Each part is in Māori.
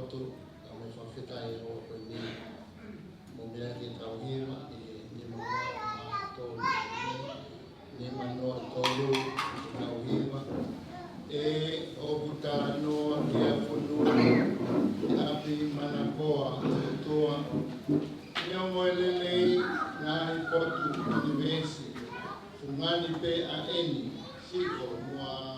foto kami whawhetai o ni mumia ki tauhira ni manoa tolu ni manoa tolu tauhira o puta noa ki a whanua api manakoa toa ia moelelei ngahi potu univesi fungani pe a eni siko mua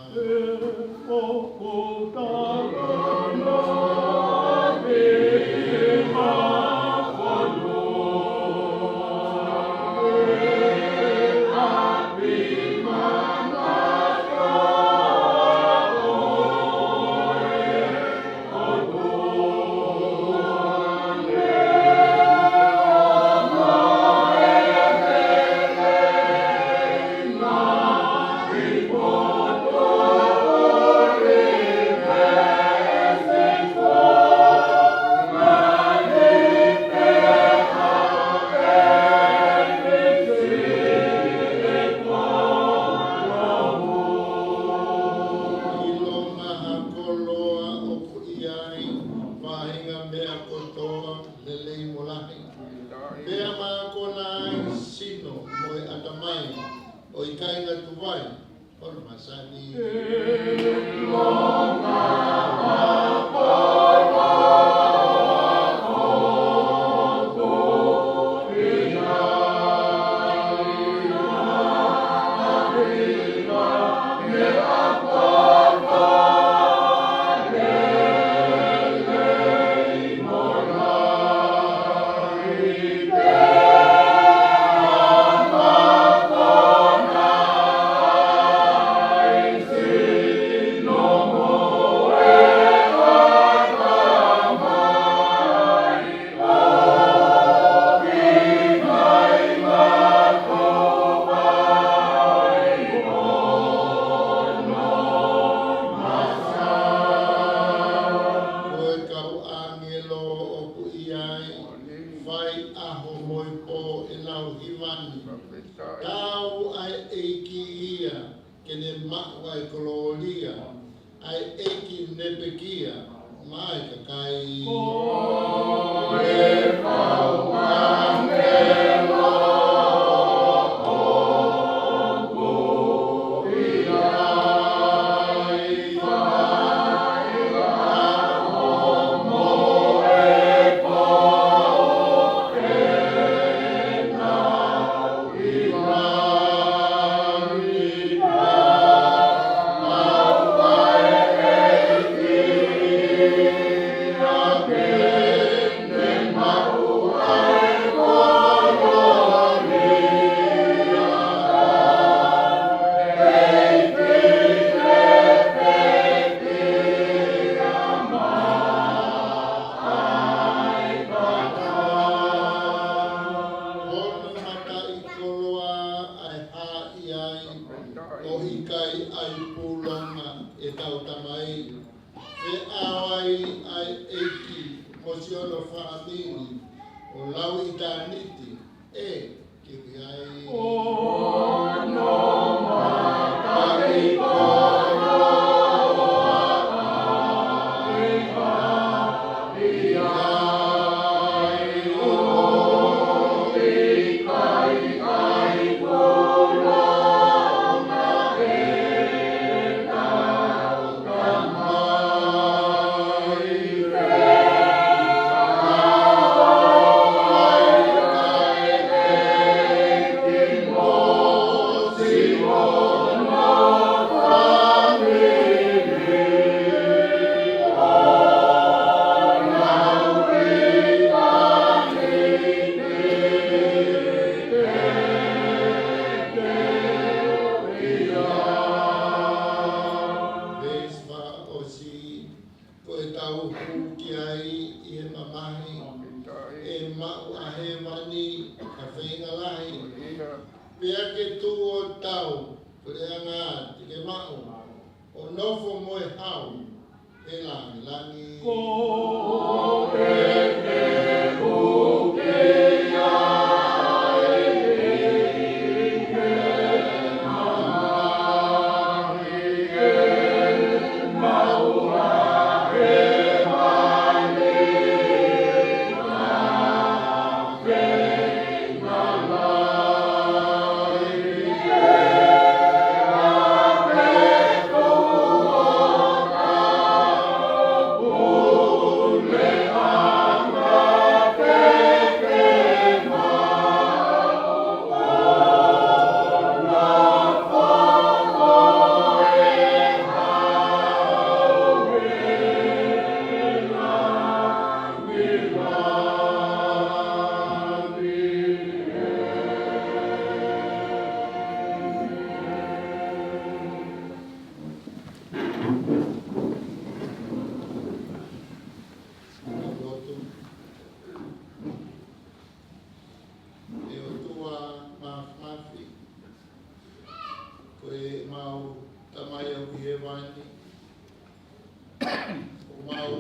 mau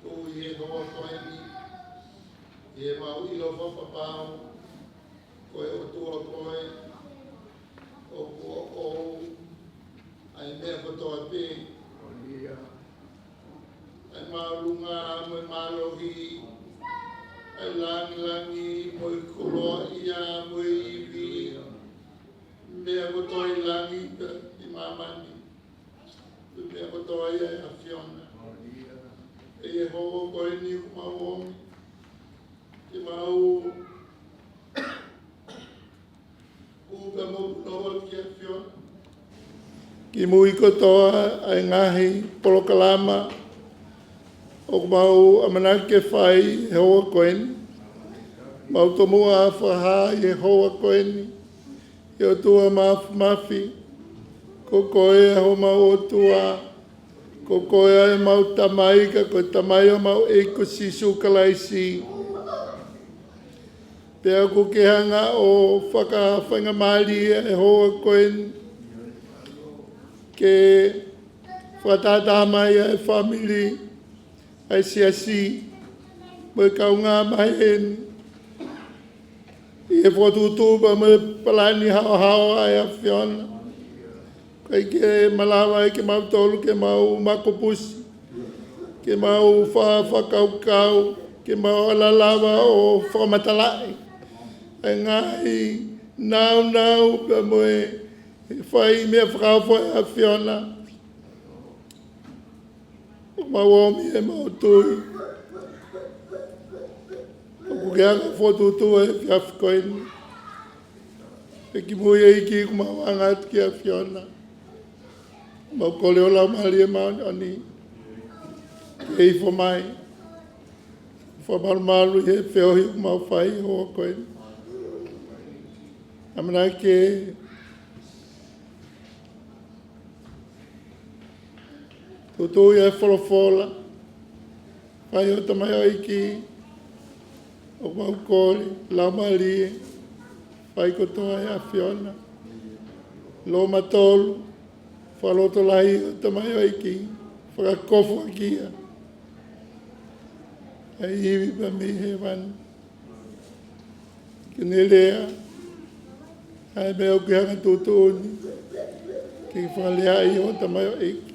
tu ye ho ko ni ye mau ilo fa papau ko o tu o ko o ai me ko to pe ai mau lunga mo malohi ai langi mo ko ia mo i me ko to langi i mamani me ko to ia a fiona e ho ko ni mau i mau uka mo no ki a fiona ki mui ko toa ai ngahi polo kalama o mau amana ke fai he hoa koeni mau tomu a whaha he hoa koeni he o tua mafi ko koe ho mau o tua ko koe ai mau tamaika ko tamai o mau e ko sisu kalaisi pea ko ke hanga o whakawhainga maari e hoa koeni ke whatata mai e family ai siasi mo kaunga mai en e fotutuba mo palani hao ai a fiona kai ke malawa ke mau tolu ke mau makopusi ke mau whakau ke mau alalawa o whamatalai ai ngai nau pe mo e whai mea whakawhai a fiona maomi e mau tui. O kukeanga whotutu e whiawhikoini. E ki mui e iki ku mawanga atu ki a Fiona. Mau kole o lau mahali e mau ani. Ke ifo mai. Ifo malu e whiohi ku mau whai hoa koini. Amana ke tutu ia wholofola, pai o tamai o iki, o mau kore, lau marie, pai kotoa ia Fiona, lo matolu, whaloto lahi o tamai o iki, whakakofo akia, ai iwi pa mi he wan, kene lea, ai mea o ki hanga tutu oni, ki whalea i o tamai o iki,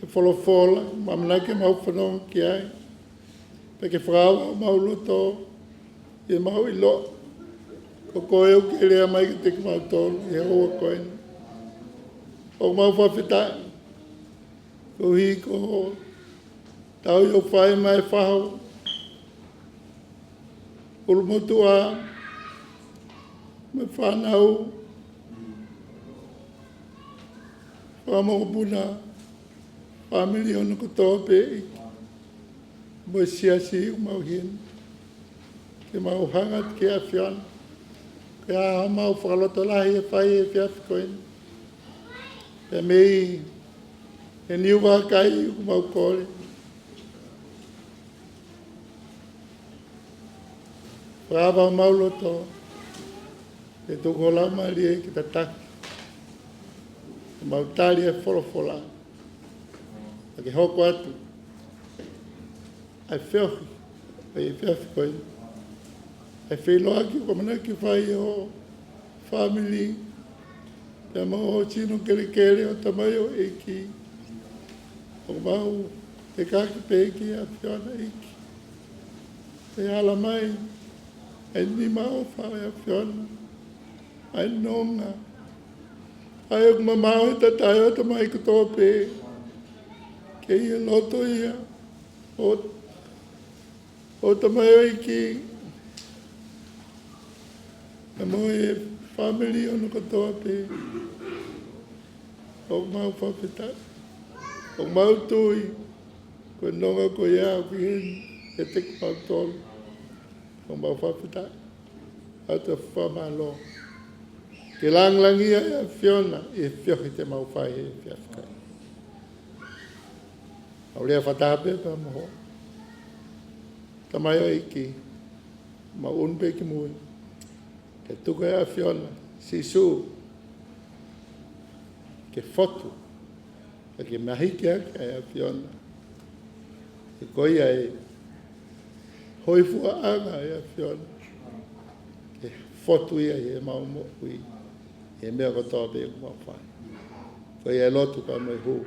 folofola, mamana ke mau whanong ki ai. Pe ke whakawa mau loto, e mau ilo. Ko koe o ke lea mai ke teki mau tolu, e hoa koeni. O mau whawhitai. Ko hi ko tau i o whai mai whahau. Ulumotu a, me whanau. Whamongopuna. Family ono ko tope mo siasi mau hin ke mau hangat ke a Fiona ke a mau whakaloto lahi e whai e whiawhikoin pe mei e niuwa kai ku mau kore whaava mau loto e tuko lau mari e ki tataki mau tali e wholofola ke hoko atu. Ai whiohi, ai whiawhi koe. Ai whiloa ki o mana ki whai o family. Pea mau o tino kere o tamai o eki. O mau te kaki pe eki a Fiona eki. Te ala mai. Ai ni mau whai a Fiona. Ai nonga. Ai o mamau e tatai o tamai kutoa pe. Ke ia loto ia o tamai o iki na mo e family ono katoa pe o mau whawhita o mau tui ko nonga ko ia ki hen e te kupau tolu o mau whawhita au te whamalo ke langlangia ia Fiona e whiohi te mau whai e whiawhikai au lea whatape pa moho. Tamai o iki, ma unpe ki mui. Ke tuka e a Fiona, sisu, ke fotu, ke mahiki ake ai Fiona. E koi ai hoi fua anga ai Fiona. Ke fotu ia e maumo ui. E mea kotoa pe kuma whai. Koi ai lotu ka mai hu.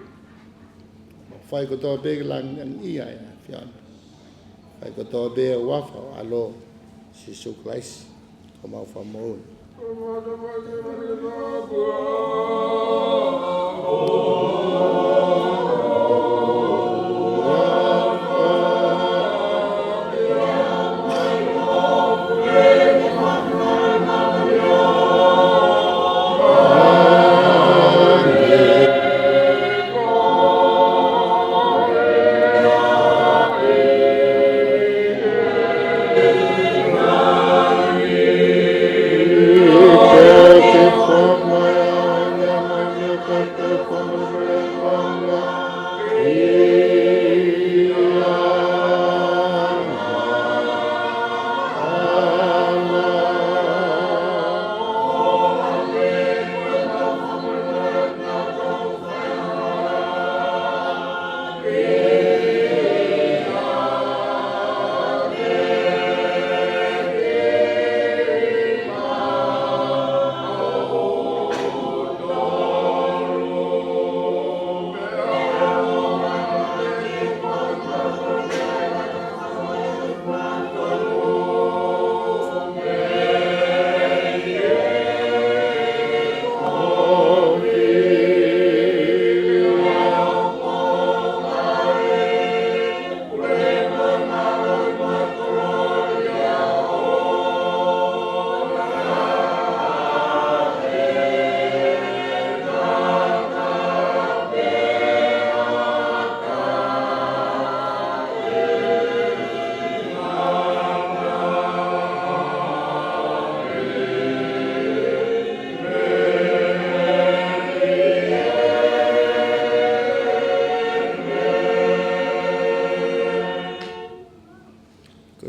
Whai kotoa pe lang ia ai Fiona. Whai kotoa pe wafa o alo si suklaisi. Ko mau whamoun.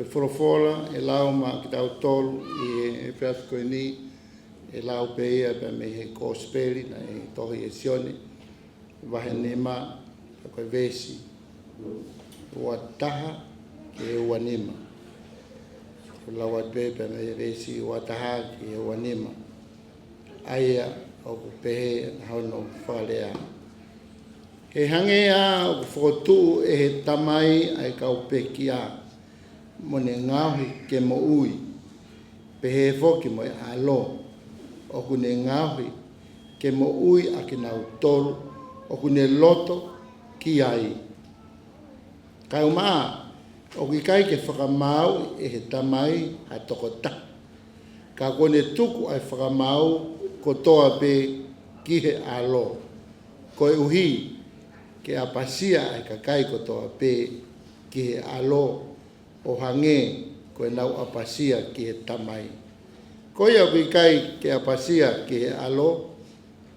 Wholofola e lau ma ki tau tolu i e whiafiko ni e lau pe ia pe me he kōsperi na e tohi e sione wahe nema a koe vesi ua taha ki e ua nema lau at pe me he vesi ua taha ki e ua nema aia o ku pehe na hauno whalea he hange a o ku whotu e he tamai ai kau peki a mo ne ngahi ke mo ui pe he foki mo e alo o ku ne ngahi ke mo ui a ki nau tolu o ku ne loto ki ai kau maa o ki kai ke whakamau e he tamai a toko ta ka kone tuku ai whakamau ko toa pe ki he alo ko e uhi ke apasia ai ka kai ko toa pe ki he alo o hange ko e nau apasia ki e tamai. Ko ia ki kai ke apasia ki e alo,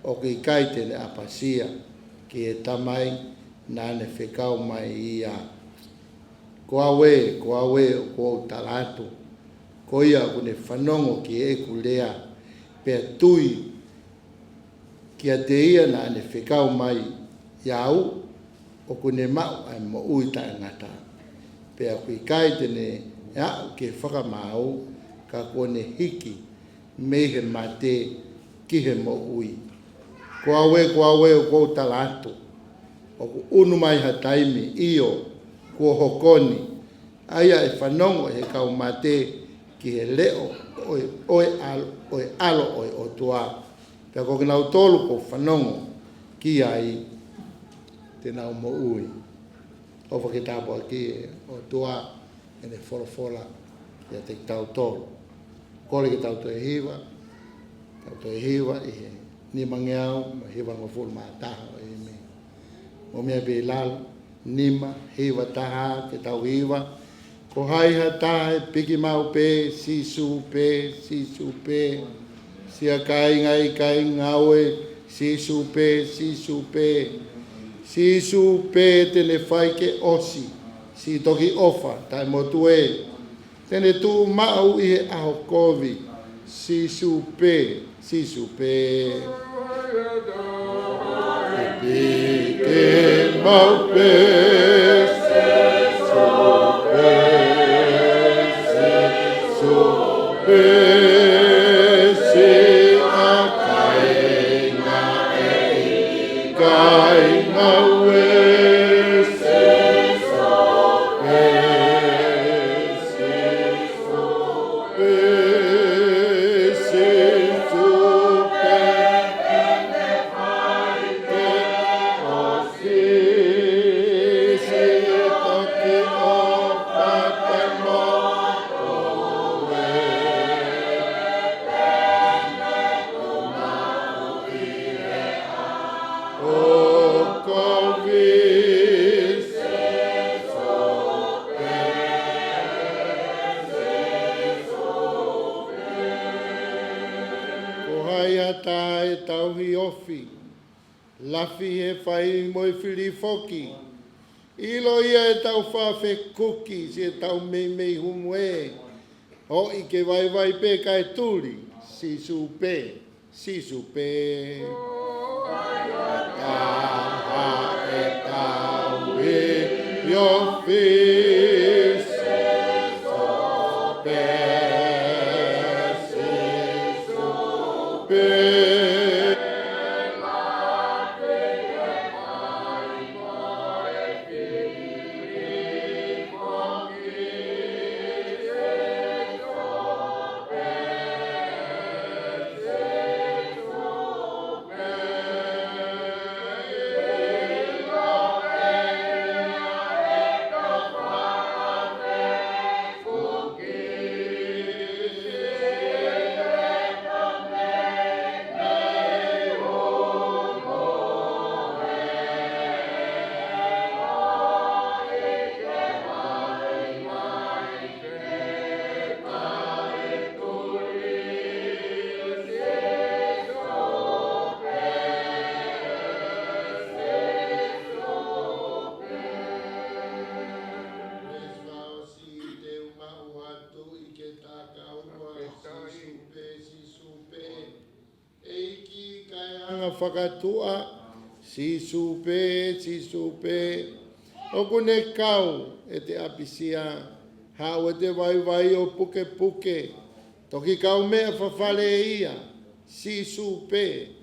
o ki kai tene apasia ki e tamai na ne whekau mai ia. Ko awe o ko talatu. Ko ia kune whanongo ki e kulea pe tui ki a te ia na ne whekau mai iau o kune mau ai mo ui ta ngata. Pe a kui kai tene au ke whakamau ka kone hiki me he mate ki he mo ui. Ko awe o kou talatu. O ku unu mai ha taimi iyo kua hokoni. Aia e whanongo he kau mate ki he leo oe alo oe o tua. Pe ko kinau tolu ko whanongo ki ai te nau mo ui. O whaketapo aki o tua e ne wholofola i a te tau tolu. Kore ki tau toe hiwa i he ni mangeau ma hiwa ngofuru ma taha o i me. O mea be lalo, nima, hiwa taha, ke tau hiwa. Ko haiha taha, piki mau pe, sisu pe, sia kai ngai ngaue, sisu pe, sisu pe tene whai ke osi, si toki ofa, tai motu e. Tene tu mau i he aho kovi, sisu pe. Pepe Lafi he whai moi whiri whoki. Ilo ia e tau whawhe kuki, si e tau mei humu e. Ho i ke vai pe kai turi, si su pe. Taha e tau e Iofis. Whakatua, si supe, o kune kau e te apisia, hau e te vai o puke, toki kau mea whawhale e ia, si supe.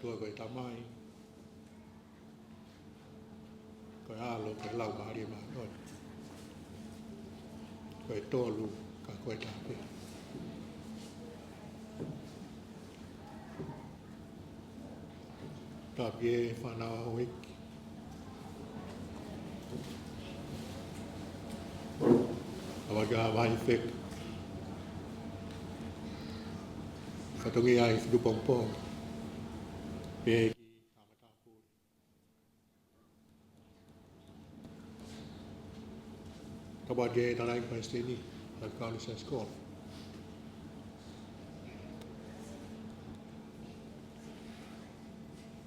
Tua koe tamai, koe alo, koe lau maari maa koe. Koe tolu, ka koe tāpe. Tāpe e whanau au iki. Awaga vai whek. Whatongi ai whidupongpong. Pegi amatapu. Tabage tarai Palestini, Afghanistan school.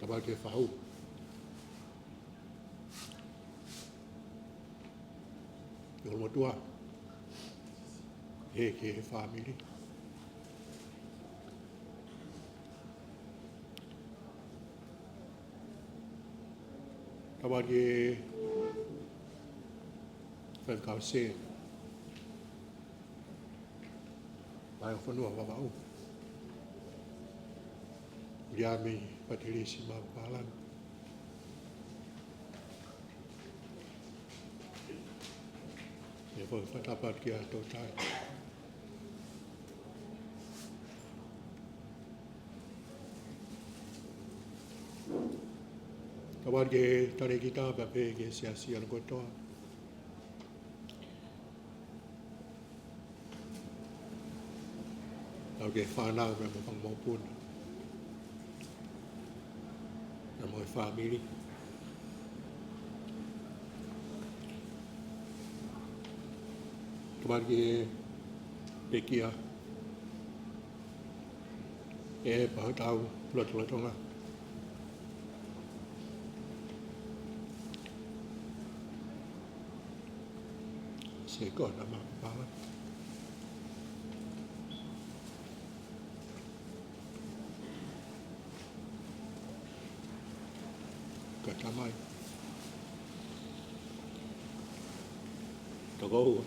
Tabage fahu. Yung mo tua. Ke family. Tawag ye Fekause. Bayo fonua babau. Yami patilisi mapalan. Foi dapat kia total. Kawan ke tadi kita bape ke sia-sia kotor. Oke, fana ke mong maupun. Nama family. Kemudian pekia, baru tahu lot lah. Sekor nama apa? Kata mai, tahu.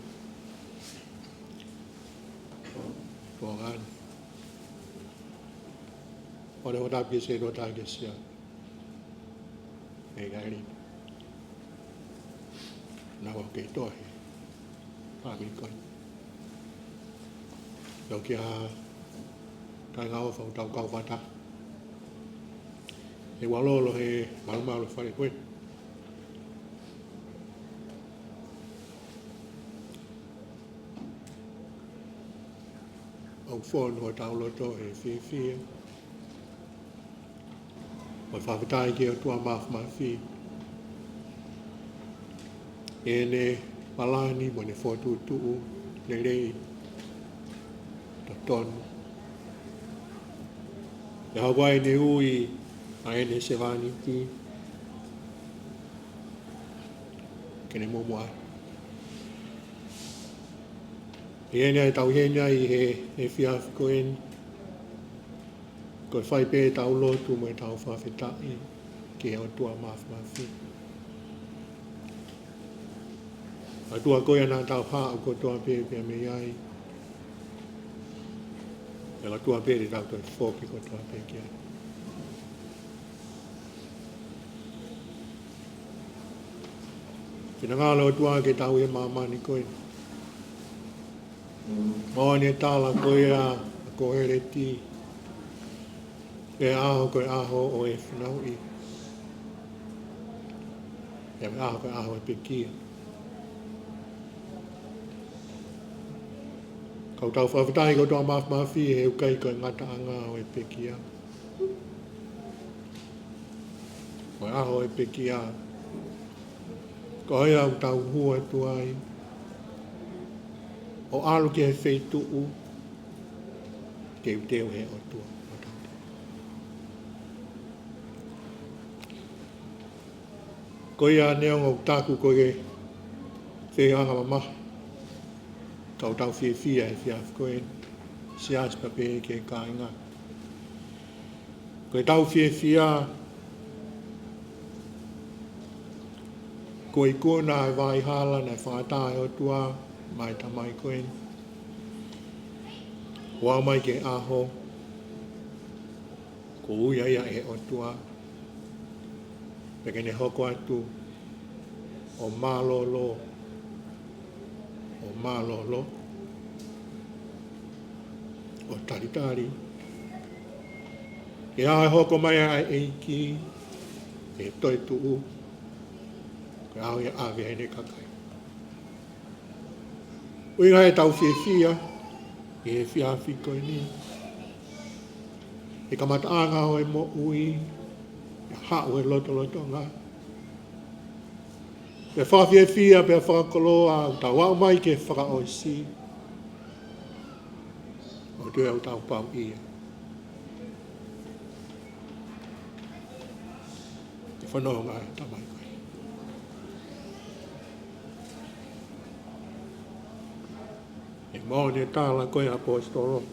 Tuangan, orang biasa orang biasa, ini, nama kita, kami kan, kalau kita tengah orang tahu kau pada, walau lo malu faham pun. Ông phone họ tao lo cho phi họ phải tay kia tua mà phi ene palani mo ne foto tu le ton ya Hawaii ne ui ai ne sevani ti kene mo Ene tau hena I he fiaf koen ko fai pe tau lotu mo tau fa fetai ke o tua mafi a tua ko ana tau ha ko tua pe me ai e la tua pe tau to fo ki ko tua pe ke Kina ngalo tua ke tau e mama ni koen Moane tala koea ko ereti e aho ko aho o e whanau I e aho ko aho e pekia kau tau whawhitai ko toa mawhi he ukai ko ngata anga o e pekia ko aho e pekia ko hea au tau hua tuai o alu ke whei tuu ke uteo he o tua. Ko ia neong o taku ko e whei anga mama. Kau tau whia e whiaf ko e sias pape ke kāinga. Ko e tau whia ko I kona e vai hala na whātai o tua mai tamai koen. Wa mai ke aho. Ko uia ia e o tua. Pekene hoko atu. O malolo. O malolo. O taritari. E ahe hoko mai a eiki. E toi tuu. Ko aho ia awe hene kakai. Uinga e tau whia, e whiawhi koe ni. E kamata anga o e mo ui, e hao e loto ngā. Pe whia, pe whakakoloa, tau wau mai ke whakaoisi. O tue au tau pau ia. E whanau ngā tamai koe. E mo ne tala koe apostolo.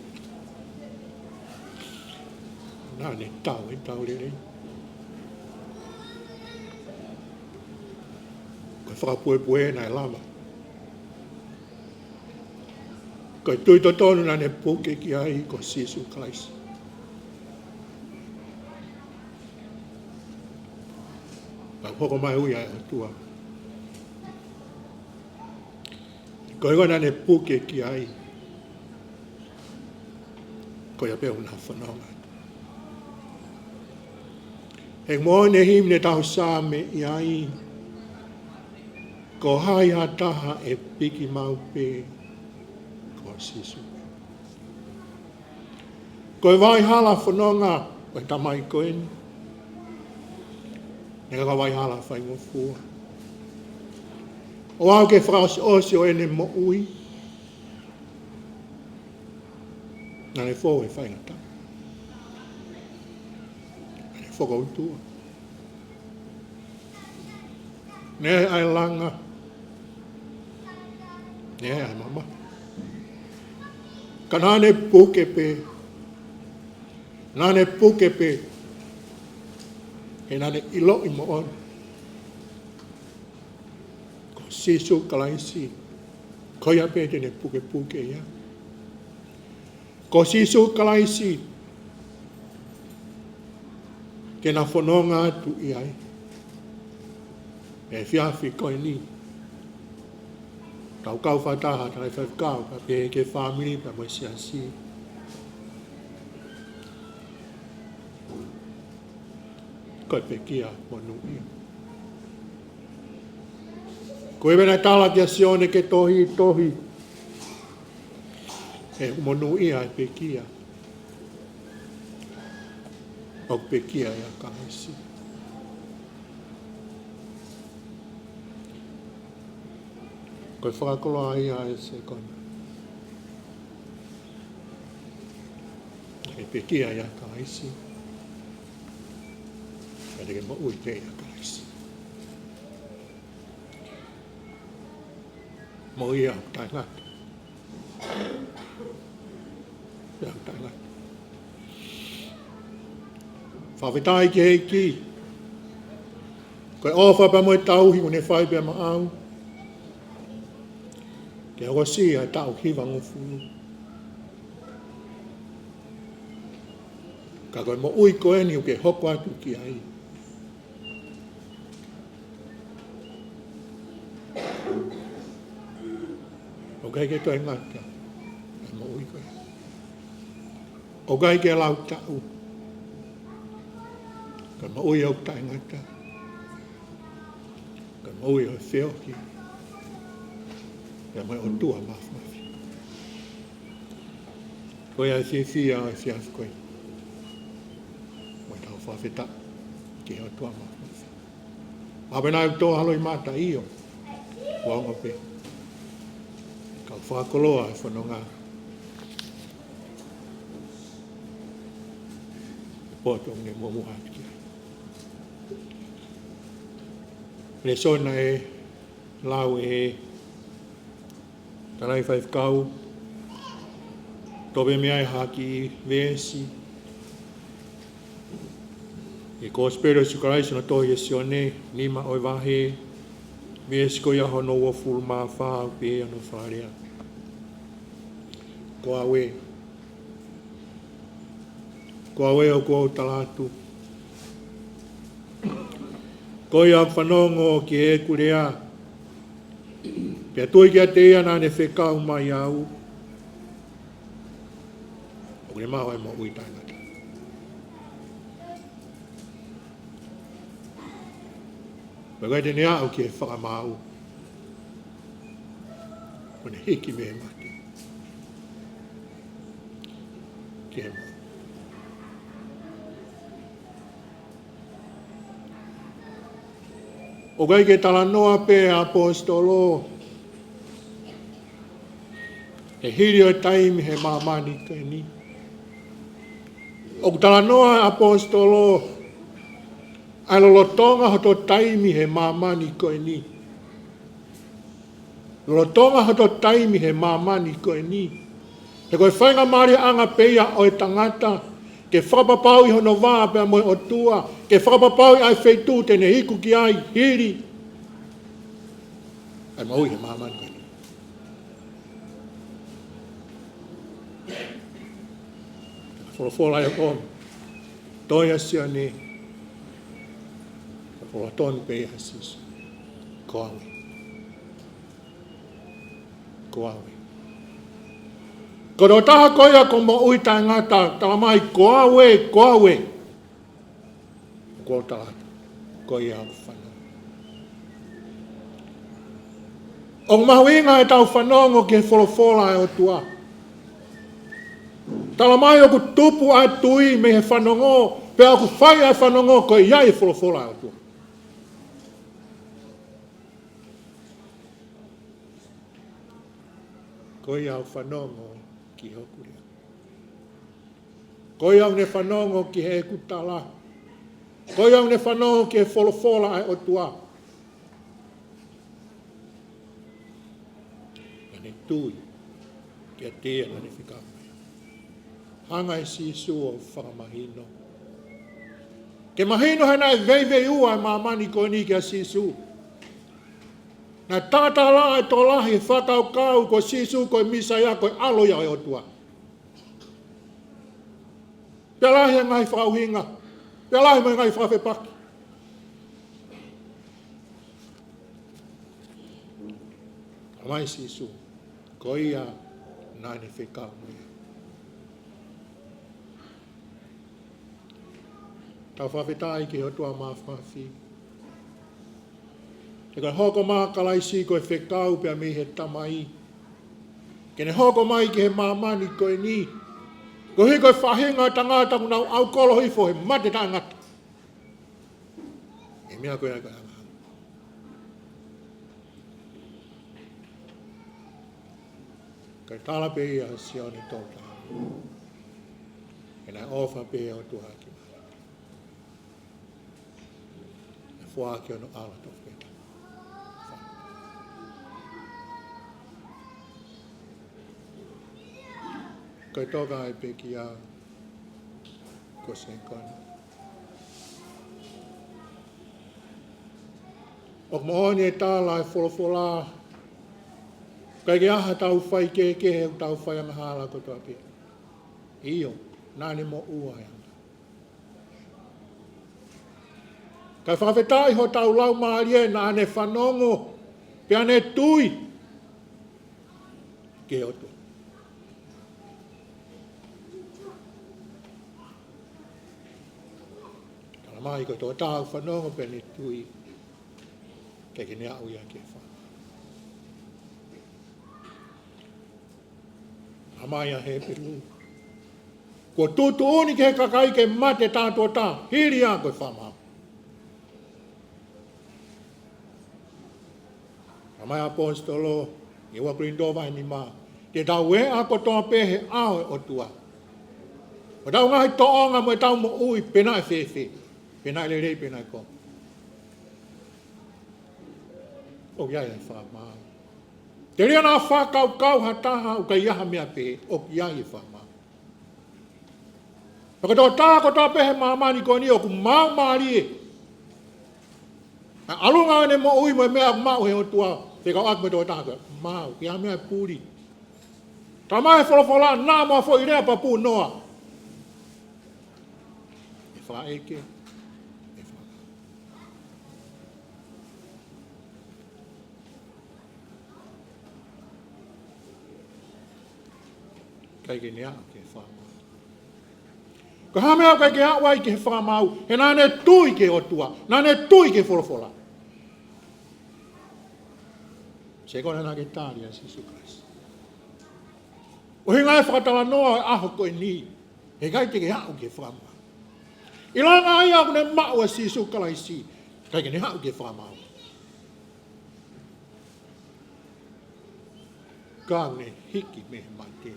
Nā ne tau e tau le rei. Koe whakapue nai lama. Koe tui to tonu nā ne puke ki ai ko Sisu Christ. Ka hoko mai ui ai o tua. Koe nā ne puke ki ai. Koe a peo nā whanonga. He mō ne him ne tau sā me i ai. Ko hai ha taha e piki mau pe ko Sisu. Koe vai hala whanonga koe tamai koe ni. Nega ka vai hala whai ngō fua. O au ke whakaos osi o ene mo ui. Nā ne fō e whai ngata. Nā ne whakautua. Ne ai langa. Ne ai mama. Ka nā ne puke pe. Nā ne puke pe. E nā ne ilo i mo on. Ko Sisu kalaisi. Koia pe te ne puke puke ia. Ko Sisu kalaisi. Ke na whanonga atu i ai. E whiawhi koe ni. Tau kau whataha, tai whawkau, ka pe ke whamiri, pa mo siasi. Koe pe kia monu ia. Koe mena tala kia sione ke tohi. E monu ia e pe kia. O pe kia ia kaisi. Koe whakakoloa ia e se kona. E pe kia ia kaisi. Ka teke mo ui te ia kaisi. Mo ia au tai ngata. Ia au tai ngata. Whawhetai ki hei ki. Koe ofa pa mo e tauhi o ne whai pia ma au. Ke hoko si ai tau hiwa ngofunu. Ka koe mo ui koe ni o ke hoko atu ki ai. O kai ke toi ngata. Ka mo ui koe. O kai ke lau tau. Ka mo ui au tai ngata. Ka mo ui au whioki. Ia mai o tua mafi. Koe ai whiwhia ai whiaf koe. Mai tau whawheta. Ki o tua mafi. Awe nai tō haloi mata io. Wanga pe. Kau whakoloa e whanonga. Poto ne momu hati. Le sona e lau e tarai whaifkau, tobe mea e haki vesi, e ko spero si karaisi na tohi e sione, nima oi wahe, vesi ko iaho no wa fulu maa whaa pe ano wharea. Ko awe o ko au talatu. Ko ia whanongo ki e kurea, pia tui kia te ia nā ne whekau mai au. O ne maho e mo ui tangata. Pia te ne au ki e whakamau. O ne hiki me e mate. Ki e mo. O kai ke tala noa pe apostolo. E hiri o taimi he mamani kai ni. O tala noa apostolo. Ai lolo tonga hoto taimi he mamani kai ni. Lolo tonga hato taimi he mamani ko e ni. Te koe whainga maari anga peia o e tangata, ke whakapapau i hono waa pia moe o tua, ke whakapapau i ai wheitu tene hiku ki ai, hiri. Ai maui he mamani ko e ni. Wholofola e o toia sia ni. Whola tonu peia hasisu. Koawe. Koawe. Kodo taha koia ko mo ui tai ngata, tala mai koawe, koawe. Ko tala koia au whanau. O mahuinga e tau whanongo ke wholofola e o tua. Tala mai o ku tupu ai tui me he whanongo, pe o ku whai ai whanongo ko iai e wholofola e o tua. Koia au whanongo ki hokurea. Koia au ne whanongo ki he kutala. Koia au ne whanongo ki he wholofola ai o tua. Ne tui ki a tea na ne whikau. Hanga e sisu o whakamahino. Ke mahino hana e vei ua e mamani ko ni ki a sisu. Na tata la e to lahi whakau kau ko sisu ko misaya ko alo ya e o tua. Pia lahi e ngai whauhinga. Pia lahi mai ngai whawhepaki. Amai sisu. Ko ia nani whikau mea. Tau whawhetai ki ho tua mawhawhi. Te kai hoko maa kalaisi koe whekau pia mi he tamai. Kene hoko mai ki he mamani koe ni. Ko hi koe whahinga tangata kunau au kolo hifo he mate tangata. E mea koe koe anga. Kai tala pe ia sione tōta. E nai ofa pe o tuhaki. E fuaki ono ala tofu. Koe toka ai peki a ko sen kona. O mohoni e tāla e wholofola. Kai ke aha tau whai ke he tau whai amahala ko toa pia. Iyo, nāne mo ua e anga. Kai whawhetai ho tau lau maari e nāne whanongo. Pia ne tui. Ke oto. Mai ko tō tāu whanongo pene tui. Kei ke nea uia ke wha. Amai a he peru. Ko tūtu oni ke he kakai ke mate tātua tā. Hiri a koe whamau. Amai a pōstolo. I wakurindo ni mā. Te tau e a ko tō pehe ao o tua. O tau ngahi tōonga mo e tau mo ui pena e whewhe. Pena le rei pena ko. O iai e whamau. Te rea nā whakau kau ha taha o ka iaha mea pe o iai e whamau. Paka tō tā ko tā pehe mamani ko ni o ku mau maari e. Alunga ane mo ui mo e mea mau he o tua. Te kau ak me tō tā ko. Mau, ia mea pūri. Tā mai e wholofola nā mua fo i rea papu noa. E wha eke. Kai ke nea ke whamau. Ko hamea kai ke hawai ke whamau, he nāne tui ke otua, nāne tui ke wholofola. Se kona nā ke tāri a Sisu Christ. O he ngai whakatala noa e aho koe ni, he kai te ke hau ke whamau. I langa ai au ne mau a Sisu Kalaisi, kai ke ne hau ke whamau. Ka ne hiki me mate.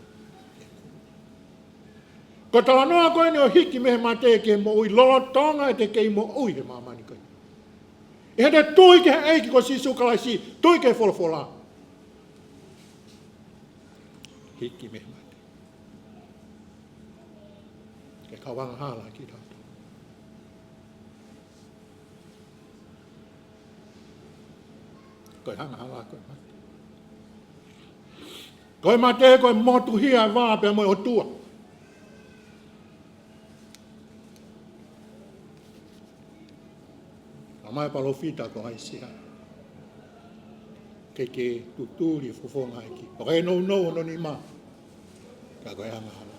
Ko tala noa koe ni o hiki mehe mate ke mo ui lolo tonga e te kei mo ui he mamani koe. E he te tui ke he eiki ko Sisu Kalaisi, tui ke wholofola. hiki me mate. Ke kawanga hala ki tau. Koe hanga hala koe mate. Koe mate koe motu hia vaa pe moe o tua. Amai palo fita ko ai sia. Ke tuturi fufonga iki. Koe no ni ma. Ka koe hanga hala.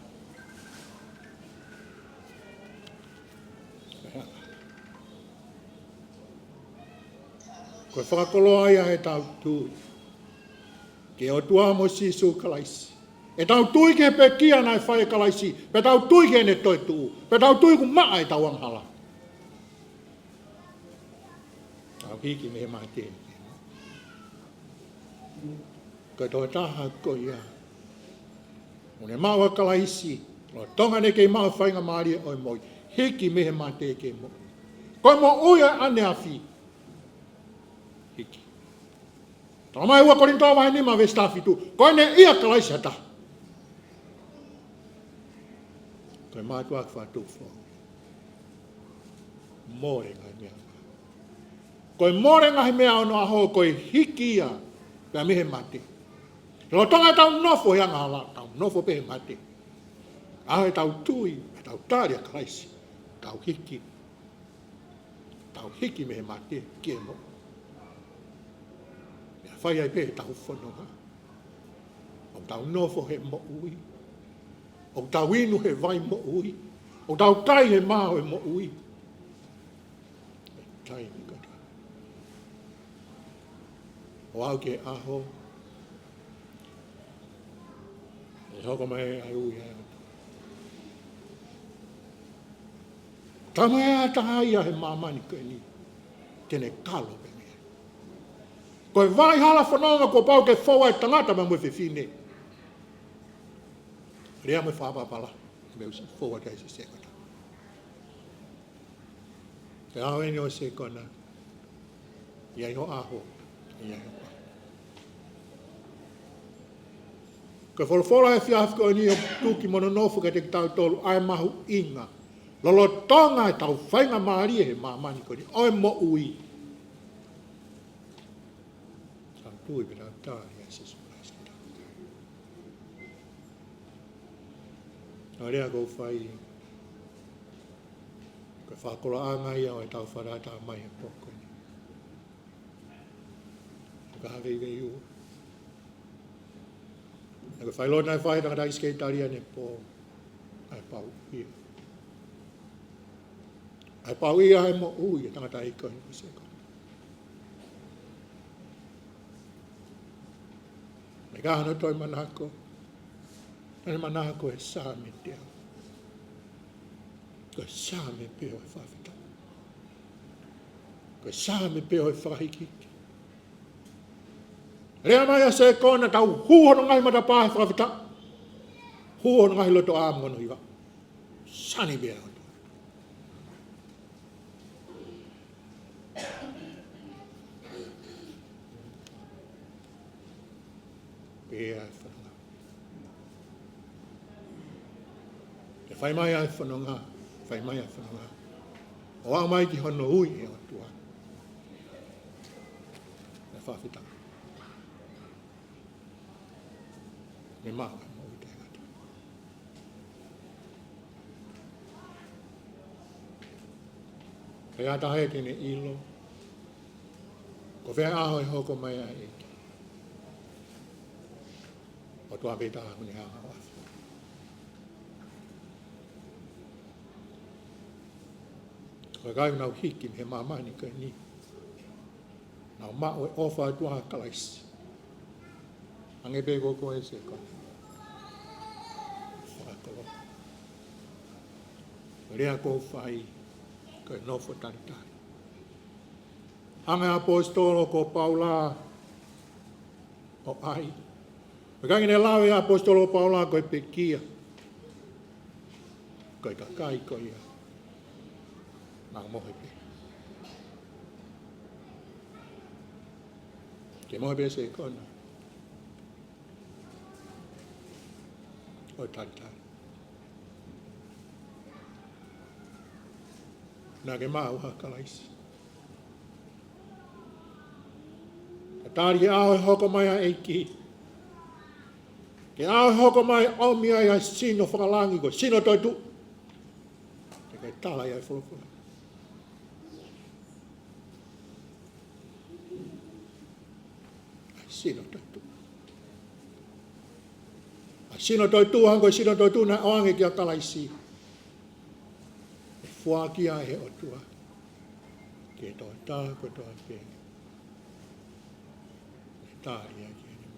Koe whakakolo aia e tau tū. Ke o tua mo sisu kalaisi. E tau tui ke pe kia nai whae kalaisi. Pe tau tui ke ne toi tū. Pe tau tui ku maa e tau anghala. Tau hiki me maa tēne. Koe toi taha ko ia. Mone maua kalaisi. Lo tonga ne ke maa whainga maari oi moi. Hiki me maa te ke mo. Koe mo uia ane awhi. Hiki. Tama mai ua korintoa vai ni ma ve stafi tu. Koe ne ia kalaisi hata. Koe maa tuak whatu fo. More ngai mea. Koe more ngai mea ono aho koe hiki ia. Pea mehe mate. Lo tonga tau nofo ia ngala. Tau nofo pehe mate. Ahe tau tui. Tau tāria kalaisi. Tau hiki. Tau hiki mehe mate. Kie mo. Whai ai pehe tau whanonga. O tau nofo he mo ui. O tau inu he vai mo ui. O tau tai he mao he mo ui. Tai ni kata. O au ke aho. E hoko mai ai ui ai. Tama ea taha ia he mamani koe ni. Tene kalo pe mea. Koe vai hala whanonga ko pau ke whaua e tangata ma mwe whiwhine. Rea me whapapala. Meu si whaua kei se sekota. Te ao eni o sekona. Ia iho aho. Ia iho aho. Koe wholofola e whiafko ni o tuki mono nofu ke te tau tolu. Ai mahu inga. Lolo tonga e tau whainga maari e he mamani ko ni. Oi mo ui. Tau tui pe tau tāri a Jesu Christ. Nā rea kou whai. Koe whakola anga ia o e tau wharata mai e poko ni. Koe hawei vei ua. Koe whailona e whai tangata iskei taria ne po. Ai pau ia. Ai pau ia ai mo ui e tangata i koe ni seko. Me kahana toi manako. Nane manako e sāme te au. Koe sāme peo e whawhita. Koe sāme peo e whahikiki. Rea mai a se kona tau huhono ngai mata pā e whawhita. Huhono ngai loto āmongo iwa. Sani bea o. Pea e whanonga. Te whai mai ai whanonga. Whai mai ai whanonga. O a mai ki hono ui e o tua. E whawhita. Me maa e mo i te ngata. E ata hei tene ilo. Ko whea aho e hoko mai a eki. O tua peta huni hanga wafi. Koe kai nau hiki me mamani koe ni. Nau mao e ofa tua kalaisi. Ange pe koko e se kona. Whakakolo. Rea kou whai koe nofo taritari. Hanga apostolo ko Paula o ai. Mekangi ne lawe apostolo Paula koe pekia. Koe kakai koe ia. Nang mohe pe. Ke mohe pe se kona. o tata. Nā ke maa uha kalaisi. Tāri ke ao e hoko mai a eiki. Ke ao e hoko mai au mia ia sino whakalangi ko, sino toi tu. Te kai tala ia e wholofula. Sino toi tu. Sino toi tu hanko, sino toi tu na oange kia kalaisi. E fuakia e o tua. Ke toi tā ko toi pēngi. Tāri a kia ni.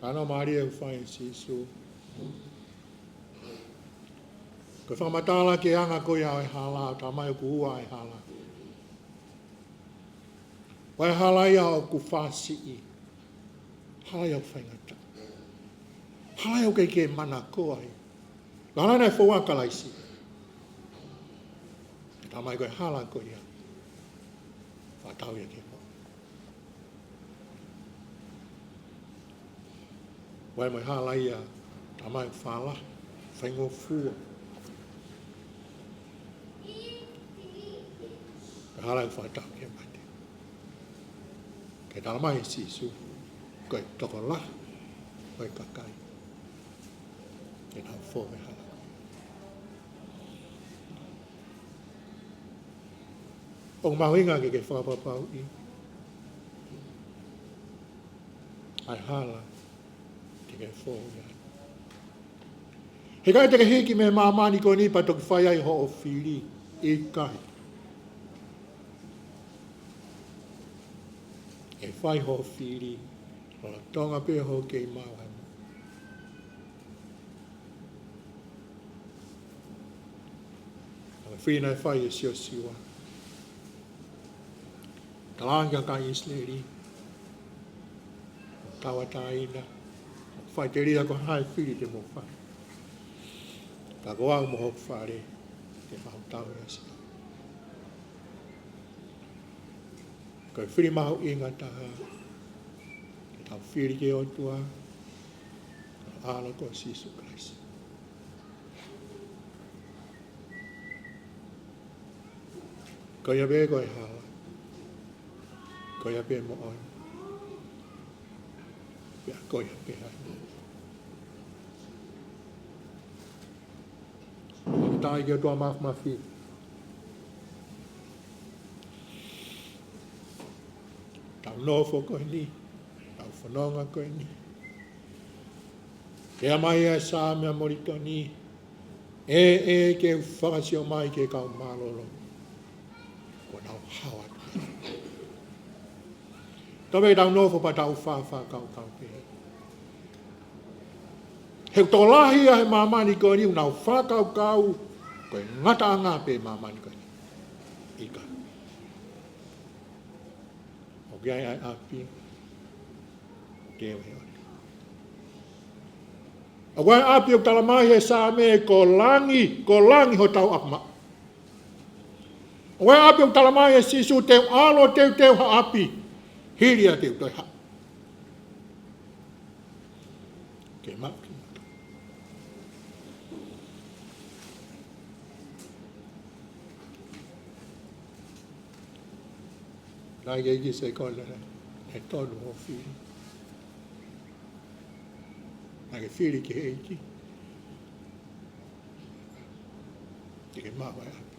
Ano maari e whai sisu. Ko whamatala ke anga ko ia e hala, ta mai ku ua e hala. Wai hala ia o ku whasi i. Hala ia o whaingata. Hala ia o kei ke mana ko ai. Hala nei whaua kalaisi. Ta mai ko e hala ko ia. Whatau ia ke mo. Wai mai hala ia, ta mai whala, whaingo fua. Hala ia whatau ke mate. Ke tala mai sisu, ko e toko la, ko e kakai. Ke tau fōme hala. O mahuinga ke whakapapau i. Ai hala. Ke fōia. He kai te ke hiki me māmani ko ni pa toki whai ai ho o whiri i kai. E whai ho o whiri, o la tonga pe ho kei māwai. O whiri nai whai e sio siwa. Talanga ka Isleri. Tawataina. Whai te ria ko hai whiri te mo whai. Ka ko au mo hok whare, te mahu tau ia si. Ko e whiri mahu inga taha, ke tau whiri ke otua, ka ala ko Sisu Christ. Ko ia be ko e hala, ko ia be mo oi, ia ko ia be hai. Tai ke tua mafi. Tau nofo ko ni, tau whanonga ko ni. Ke amai e sā mea morito ni, e ke whakasio mai ke kau malolo. Ko nau hawa. Tawe tau nofo pa tau whawha kau pe. He tolahi a he mamani ko ni, unau whakau kau, ko e ngata anga pe mamani ko ni. Ika. O kia ai api, keo he ori. A wai api o talamai he sā me ko langi ho tau akma. O wai api o talamai he sisu teu alo teu ha api, hiria teu toi ha. Ke maki. Nā i se kolera, e tonu o whiri. Nā ke whiri ki eiki. Te ke mawai api.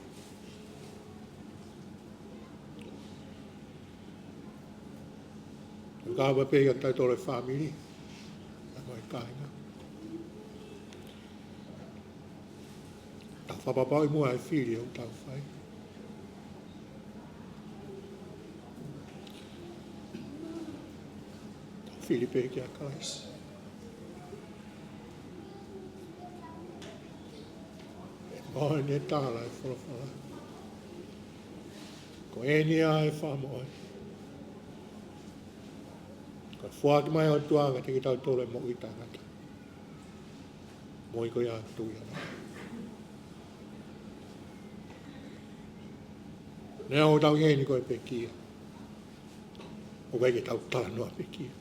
Kāwa pēga tai tole whamiri. Nā mai kāinga. Tau whapapau i mua e whiri au tau whai. Filipe ki a kais. E moe ne tāla e whalawhala. Ko e ni a e whamoe. Ko whaaki mai o tuanga te ki tau tole mo i tangata. Moi ko ia tui ana. Ne au tau ngei ni koe pe kia. O kai ke tau tala noa pe kia.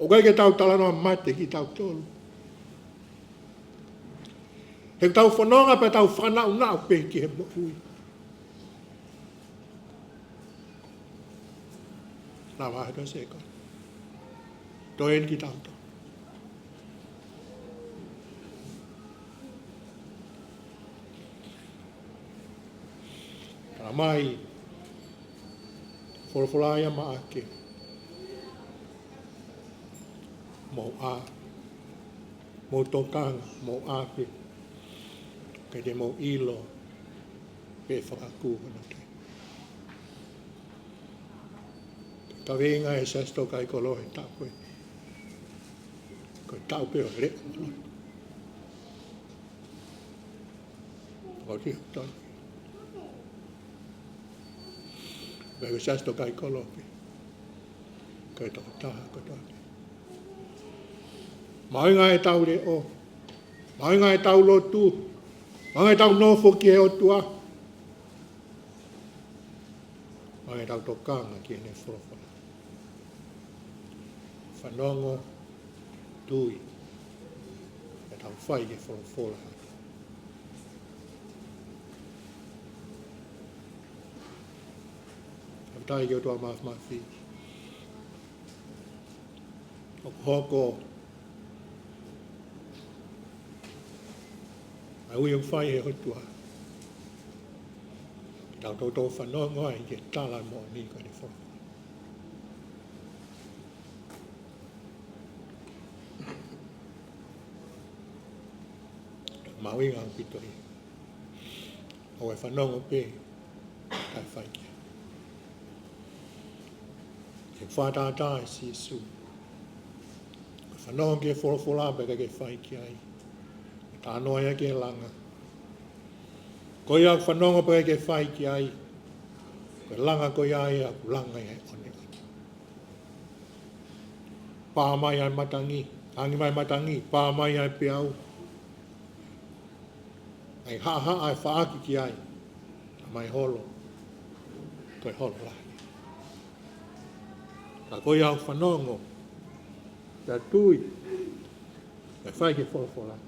O kai ke tau tala noa mate ki tau tolu. He tau whanonga pe tau whanau nao pe ki he mo hui. Nā wahe ka se koe. Toi en ki tau tau. Tana mai, whorofolaia ma ake. Mo a, mo tokanga, mo ape. Kei te mo ilo, pe whakaku hana te. Ka venga e sasto kai kolohe tau koe. Koe tau peo re o o ti ton. Koe sasto kai kolohe. Koe tau taha ko tau. Maunga e tau re o. Maunga e tau lo tu. Maunga e tau nofo ki e o tua. Maunga e tau tokanga ki e ne whorofo. Whanongo, tui, e tau whai ke wholofola. Tau tai ke o tua mafi. O hoko, a ui o whai he hotua. Tau tau tau whanongo ai ke tala mo ni ko ni wholofola. Maui ngā pitoi. O e whanongo pē, kai whaikia. E whātātā e Sisu. O whanongo ke wholofola pe kai ke whaikia ai. E tānoa ia ke langa. Ko ia whanongo pe kai ke whaikia ai. Ko langa ko ia ia ku langa ia one one. Pā mai ai matangi, hangi mai matangi, pā mai ai pe au. Ai ha ai whaaki ki ai. Mai holo. Koe holo lai. Ka koe au whanongo. Ka tui. Koe whai ke wholofola.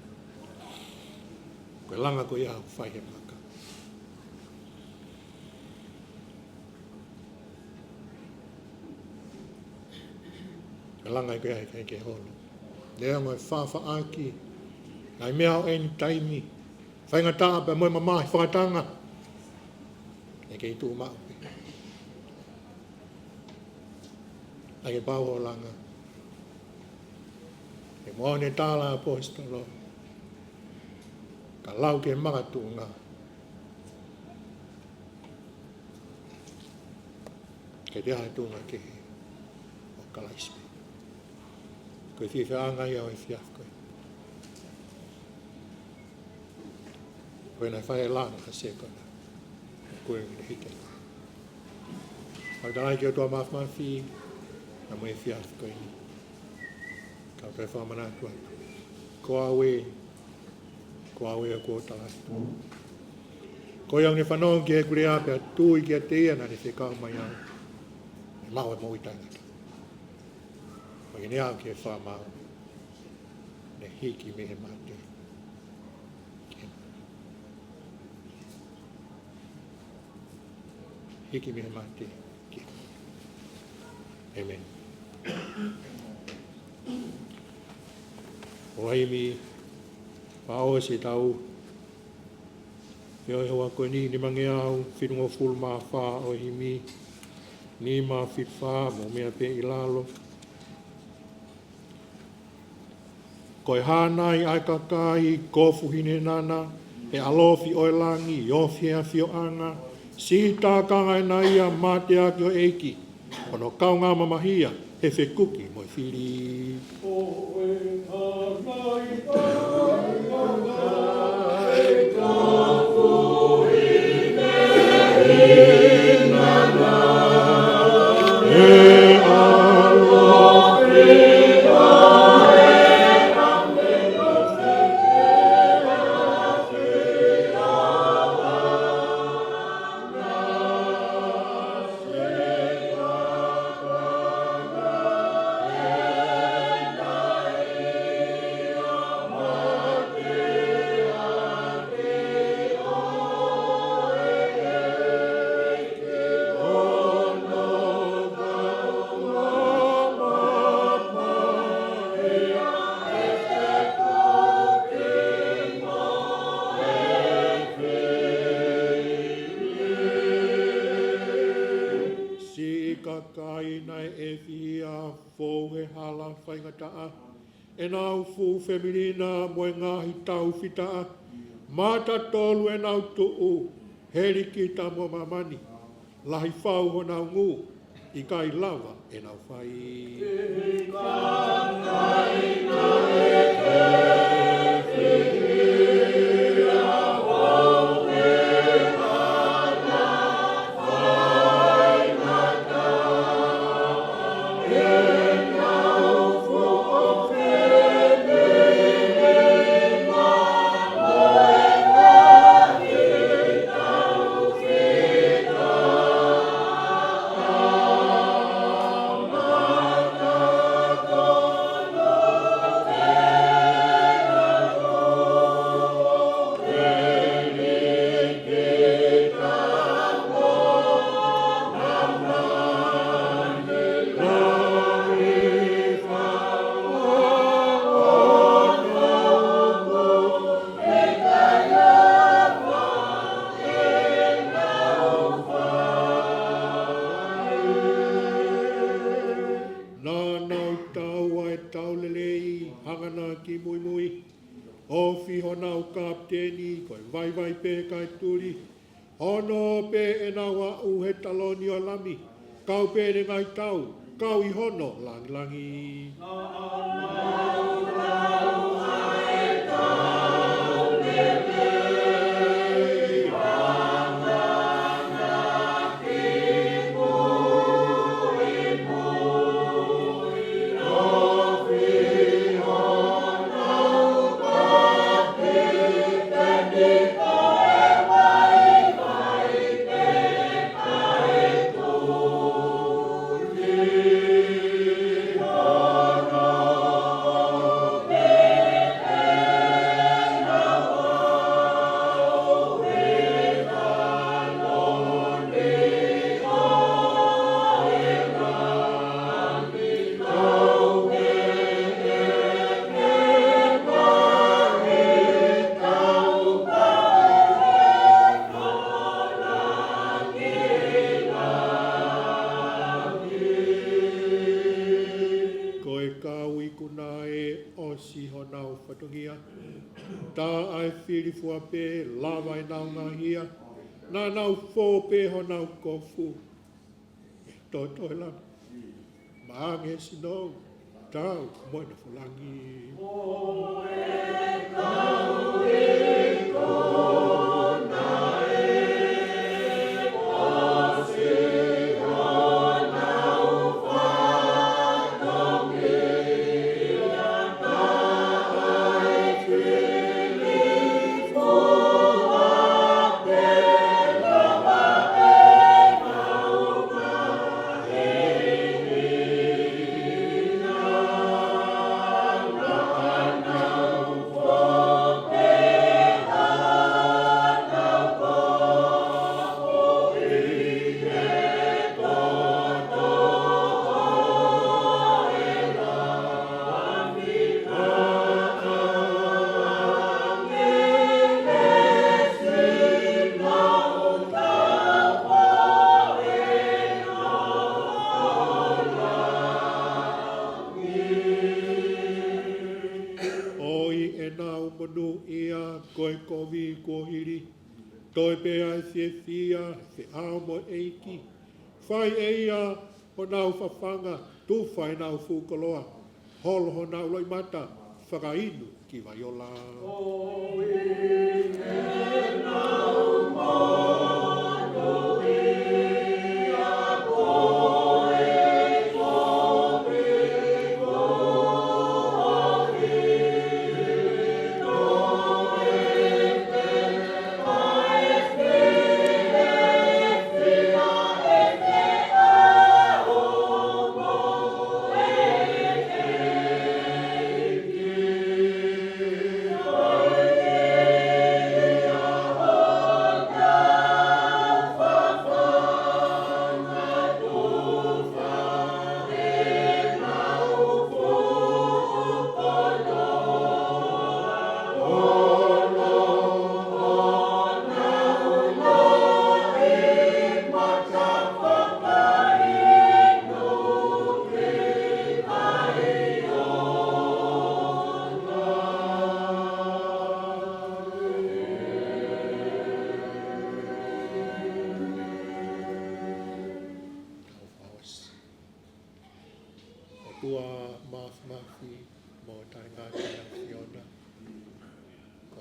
Koe langa koe au whai he maka. Koe langa koe ai ke holo. Lea ngoe whaaki. Nai mea o eni taimi. Whainga taa pe moe mamahi whakatanga. E kei tū mau. A ke pau o langa. E moane tāla apostolo. Ka lau ke makatunga. Ke te hae tunga ke o kalaisme. Koe whiwhianga ia o e whiaf koe. Koe nai whae langa ka se kona. Koe ngine hike. Hau tanai ki o tua mawhi. Na mwe whiaf koe ni. Kau tai whamana tua. Ko awe. Ko awe a kua tala. Ko iau ne whanong ki e kure ape a tui ki a te ia na ne whekau mai au. E mau e moi tangata. Ko i ne au ki e whamau. Ne hiki mehe mate. Hiki mehe mate. Amen. O haimi, pao se tau, Eo hoa koe ni mange au, whirungo fulu maa wha o himi, ni maa whiwha, mo mea pe i lalo. Koe hānai ai kakai, kofu hine nana, e alofi o langi, iofi a fio anga, si tākanga e na ia mate a kio eiki, ono kaunga mamahia, he whekuki mo i whiri. O e hānai kakai, kofu hine nana, e alofi fitaa. E nau fu feminina mo ngahi tau fitaa. Mata tolu e nau tuu. Heri ki ta mo mamani. Lahi whau ho nau ngu. I kai lava e nau whai. Kau pere ngai tau, kau I hono langi langi. Na nau fō pe ho nau kofu. Toi la. Maange sino. Tau mo na fulangi. O e kau e kona e o si ho nau whatongi. Ta ai whili fua pe. Toi pe ai fia, fe ao mo eiki. Whai eia ho nau whawhanga, tu whai nau whukoloa. Holo ho nau loi mata, whakainu ki waiola. O i e nau mono ia koe kopi kohi.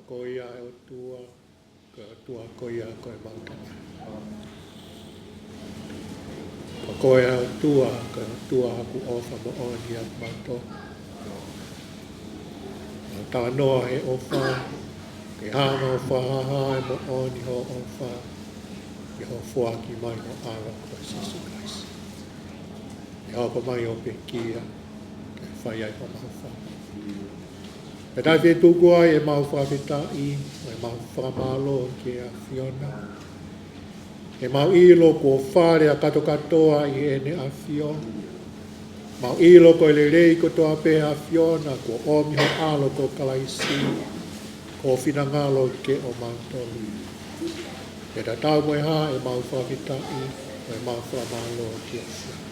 koia e o tua, ko o tua koia ko e mautana. Ko koia o tua haku ofa mo oni a mato. Ta noa he ofa, ke hana ofa haha e mo oni ho ofa, ke ho fuaki mai no ara ko Sisu Christ. E hapa mai o pe kia, ke whai ai pa maufa. E tai te tuku ai e mau whawhitai, e mau whamalo ke a Fiona. E mau ilo ko whare a kato katoa i ene a Fiona. Mau ilo ko le rei ko toa pe a Fiona, ko omi ho alo ko kalaisi, ko whinangalo ke o mautolu. E ta tau moe ha e mau whawhitai, e mau whamalo ke a Fiona.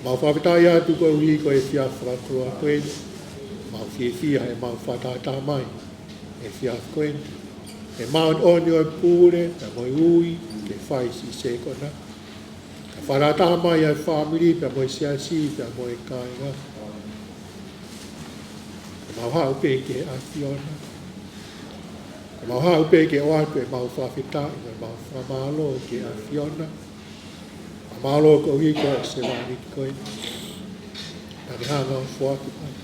Mau whawhitai atu ko ui ko e whia whakatua koe, mau whia e mau whatata mai, e whia koe. E mau onio e pūre, e moi ui, ke whai si sekona. Ka wharata mai e whamiri, pe moi siasi, pe moi kāinga. E mau hau pe ke a Fiona. E mau hau pe ke o atu e mau whawhitai, e mau whamalo ke a Fiona. A malo ko ui ko e se wani koe. Tani hanga o whuatu mai.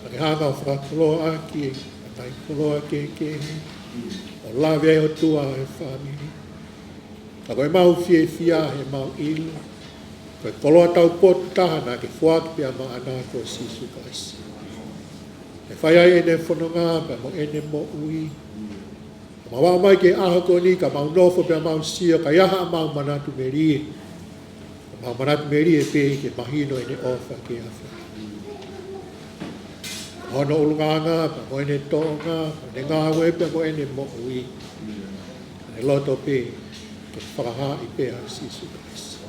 Tani hanga o whakaloa aki, tai koloa ke o lawe o tua e whamiri. Ka koe mau whia he mau ilo. Koe koloa tau potu tahana ke whuaki pia ma ana ko Sisu Christ. E whai ai ene whanonga pia mo ene mo ui. Ma wā mai ke aha ko ni ka mau nofo pia mau sia ka iaha mau manatu merie. Ka mau manatu merie pe ke mahino ene ofa ke awha. Hono ulunganga, pa mo ene tonga, ne ngā we pe mo ene mo ui. Ne loto pe, ke whakaha i pe a Sisu Christ.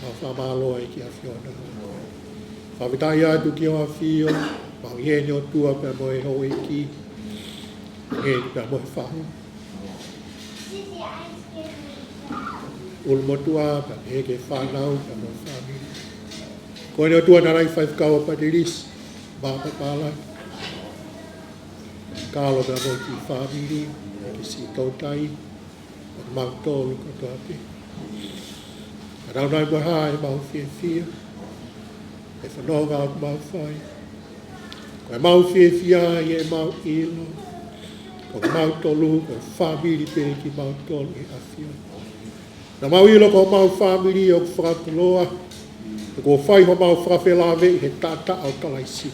Ma whamaloa i ki a Fiona. Whawitai atu ki o a Fio, ma iene o tua pe mo e ho i ki. Iene pe mo e whahu. Ulmotua, pe me ke whanau, pe mo e whamiri. Ko ene o tua narai whaifkau o patirisi. Bapa pala, kalo da mo ki family, ki si tautai, at mau tolu ko toape. Arau nai mo ha e mau fia, e whanonga o mau whai. Ko e mau fia i e mau ilo, ko mau tolu, ko family pe ki mau tolu e afio. Na mau ilo ko mau family o whakaloa, ko whai ho mau whawhelawe i he tata au kalaisi.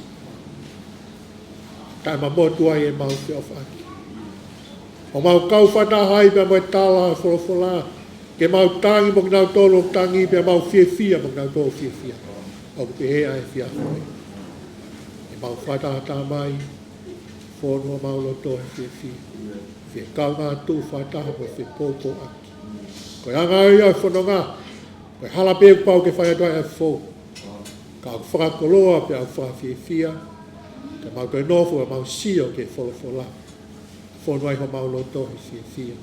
Tai ma motua e mau whia whaki. O mau kau whanahai pia mo e tala wholofola. Ke mau tangi mo kinau tolo tangi pia mau whia mo kinau tolo whia. O pe hea e whia whai. E mau whatata mai. Whonua mau loto e whia. Whia kau ngā tū whataha mo whia pōpō aki. Koe anga ia e whanonga. Koe hala pēu pau ke whai atua e whō. Ka whakakoloa pia whia. Ka mau koe nofo e mau sio ke wholofola. Whonua i ho mau loto e whia.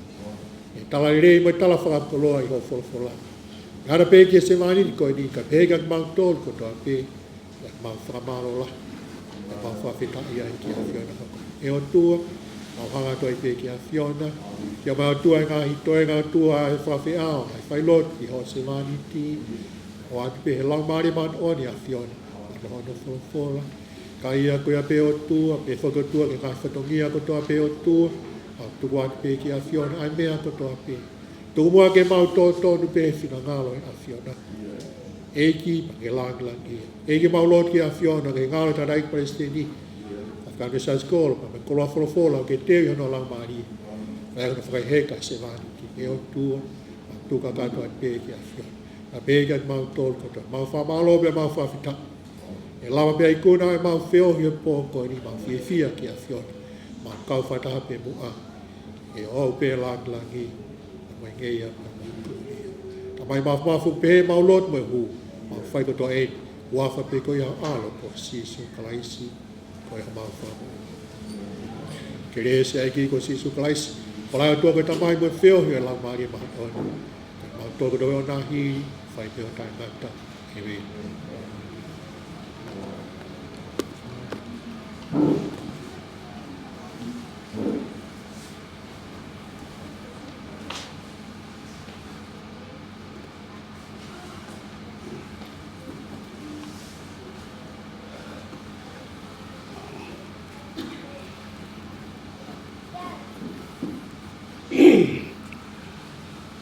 E tala rei mo tala whakakoloa i ho wholofola. E hara pē kia se mani ni koe ni ka pēga ki mau tōl ko toa pē. E mau whakamarola. E mau whawhita ia i ki a Fiona hoko. E o tua, mau hanga toi pē ki a Fiona. Kia mau tua e ngā hitoe ngā tua e whawhi ao. E whailot i ho se mani ti. O atu pē he lau maari man oni a Fiona. E hono wholofola. Ka ia koe a pe o tua, pe whakatua ke ngā whatongia ko toa pe o tua, au tuku atu pe ki a Fiona, ai mea ko toa pe. Tuku mua ke mau tōnu pe whina ngālo a Fiona. Eiki, pa ke langi. Eiki mau lot ki a Fiona, ke ngālo ta raik palestini. Afghanistan skola, pa me koloa wholofola, ke teo hono lang maari. Mai kono whakai heka se vani ki pe o tua, au tuka kato atu pe ki a Fiona. A pe ki atu mau tōnu ko toa. Mau whamalo pe mau whawhita. E lawa pia i kuna e mau whiohi e pōko ni mau whia ki a Fiona. Mau kau whataha pe mua. E au pe langi. Mai ngeia pa mau tūria. Ta mai mau mafu pe mau lot mai hu. Mau whai ko toa e. Wafa pe ko iau alo po Sisu Kalaisi. Ko iau mau whamu. Ke rea se aiki ko Sisu Kalaisi. Ko lai atua ko ta mai mo whiohi e lau maari mau tōni. Mau tōko doe o nahi. Whai pe o tai ngata. Amen.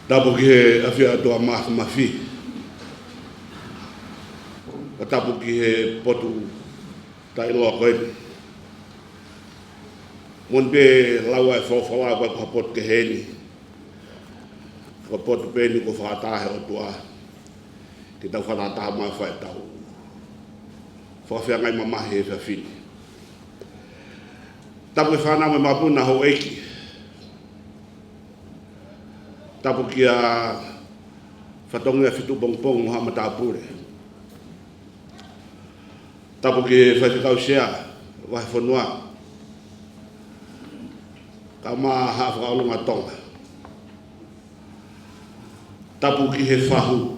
Tapu ki he awhia atua mafi. Tapu ki he potu tai loa koe. Mun pe laua e whawhawā koe kua potu ke heni. Kua potu pēni ko whātāhe o tua. Ki tau whanātaha mai whae tau. Whawhia ngai mamahi e whiawhini. Tapu e whanau e mapuna hau eiki. Tapu ki a whatonga whitu pongpong moha matapure. Tapu ki whaiwhikau sea, wahe whanua. Ka maa haa whakaolunga tonga. Tapu ki he whahu.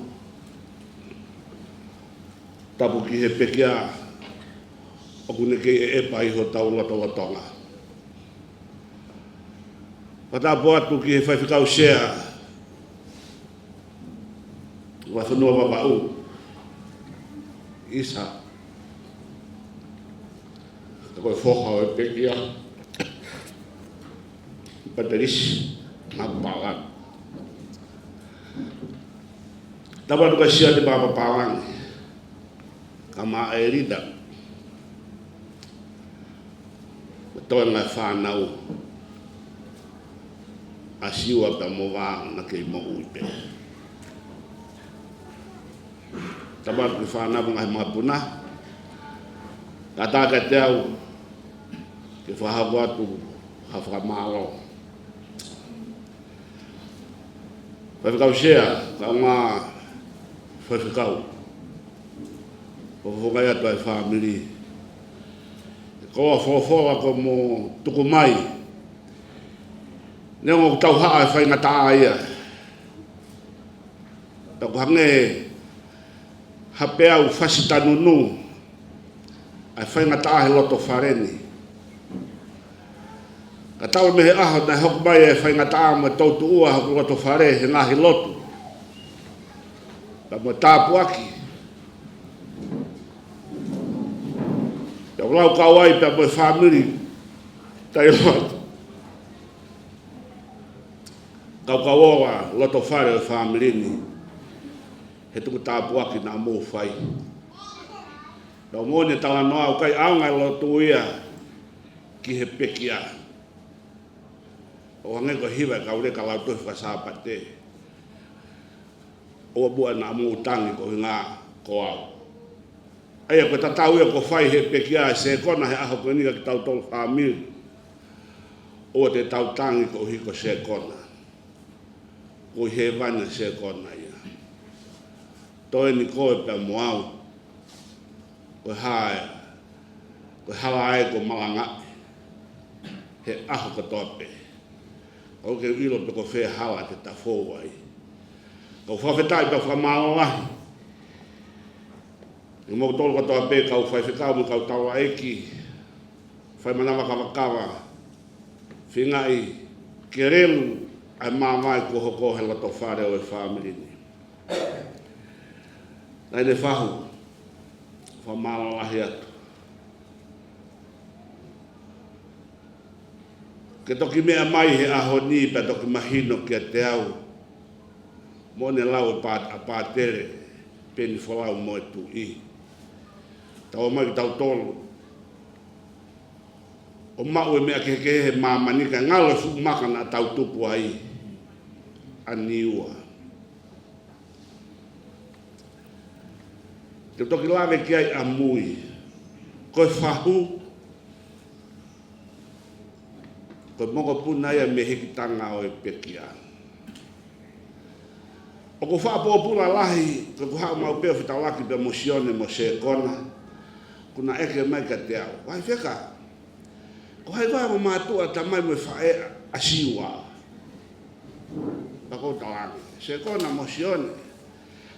Tapu ki he pekia o kune kei e epa iho tau loto tonga. Patapu atu ki he whaiwhikau sea, wa whanua wapau. Isa. Koe whohau e pekia. Paterisi. Mapalang. Tapa nuka sia di bapa palang. Kama e rida. Toa ngai whanau. Asiwa pa mo wang na kei mo uipe. Tapa nuka whanau ngai mga puna. Kataka te au. Ke whahabu atu hawhakamalo. Whawhikau sea, ka ngā whawhikau. Whawhikai atu ai whamiri. Koa whawhawa ko mo tuku mai. Neo tau haa e whaingata ia. Tau hange hape au whasitanunu. Ai whaingata he loto whareni. Ka tau mehe aho na hoku mai e whaingata mo tautu ua hoku loto whare he ngahi lotu. Ta mo tāpu aki. Te ulau kawai pe mo e whamiri tai loto. Kau kawoa loto whare e whamirini. He tuku tāpu aki nā mō whai. Tau mōne tala noa o kai aungai loto ia ki he pekia. O hange ko hiwa ka ure ka lautu e whasāpate. O bua nā mūtangi ko hinga ko au. Aia ko tatau ia ko whai he pekia se kona he aho ko nika ki tau tolu whamiri. O te tau tangi ko hiko se kona. Ko he vana se kona ia. Toi ni koe pe moau. Ko hae. Ko hala ai ko malanga. He aho ka tope. O ke ilo pe ko whea hala te ta fōwai. Kau whawhetai pa whamalo lahi. I mō tolu katoa pe kau whaiwhekau mo kau tawa eki. Whai manawa kawakawa. Whingai ke relu ai māmai ko hoko he lato whare o e whamirini. Nai ne whahu. Whamalo lahi atu. Ke toki mea mai he aho ni pe toki mahino ki a te au. Mone lau a pātere peni whalau mo e tu i. Tau mai ki tau tolu. O mau e mea ke he māmanika ngalo su makana tau tupu ai. Aniua. Te toki lawe ki ai a mui. Koe whahu. Koe moko puna ia me hiki tanga o e pekia. O ko whaapo puna lahi, ko hao mau peo whitau laki pe mosione mo se kona. Kuna eke mai ka te au. Wai whiaka, ko hai wā mo mātua ta mai mo whae asiwa. Pako talangi. Se kona mosione.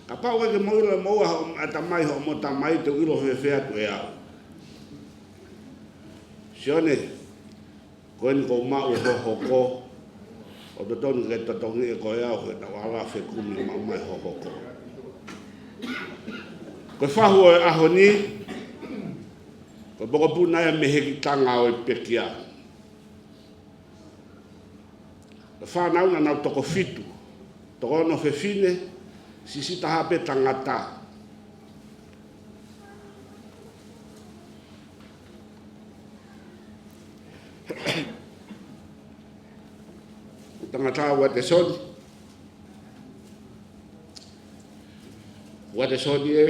Ka pau eke mo ilo mo ua a ta mai ho mo ta mai te ilo whewhea tu e au. Sione, koe ni ko mau ho hoko, o te tonu ke tatongi e koe au he tau ala whe kumi mau mai ho hoko. Koe whahu o e aho ni, koe boko puna e me heki tanga o e pekia. Koe whanau na nau toko fitu, Tono fefine, sisi tahape tangata. Tangata wate soni. Wate soni e.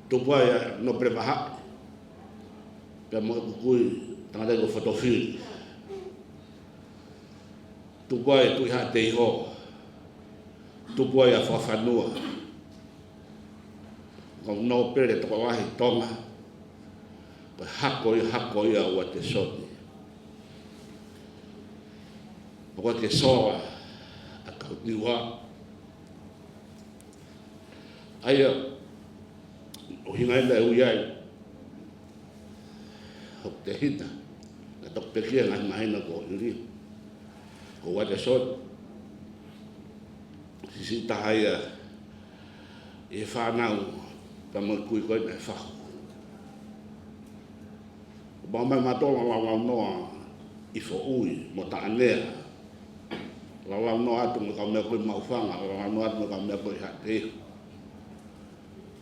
Tupuaya no prepaha. Pemo kukui tangata ko fotofil. Tupuaya tu iha te iho. Tupuaya whawhanua. Kau no pere toko wahi tonga. Pa hako i a ua te soni. Pako te soa a kau niwa. Aia, o hinga ina e uiai. Hok te hita. Na tok pekia ngai mahina ko iri. Ko ua te soni. Sisi tahaya e whanau pa mo kui koe na e whahu. Ba mai matonga lau noa i fo ui mo ta anea. Lau noa atu mo kau mea koe maufanga, lau noa atu mo kau mea koe hate.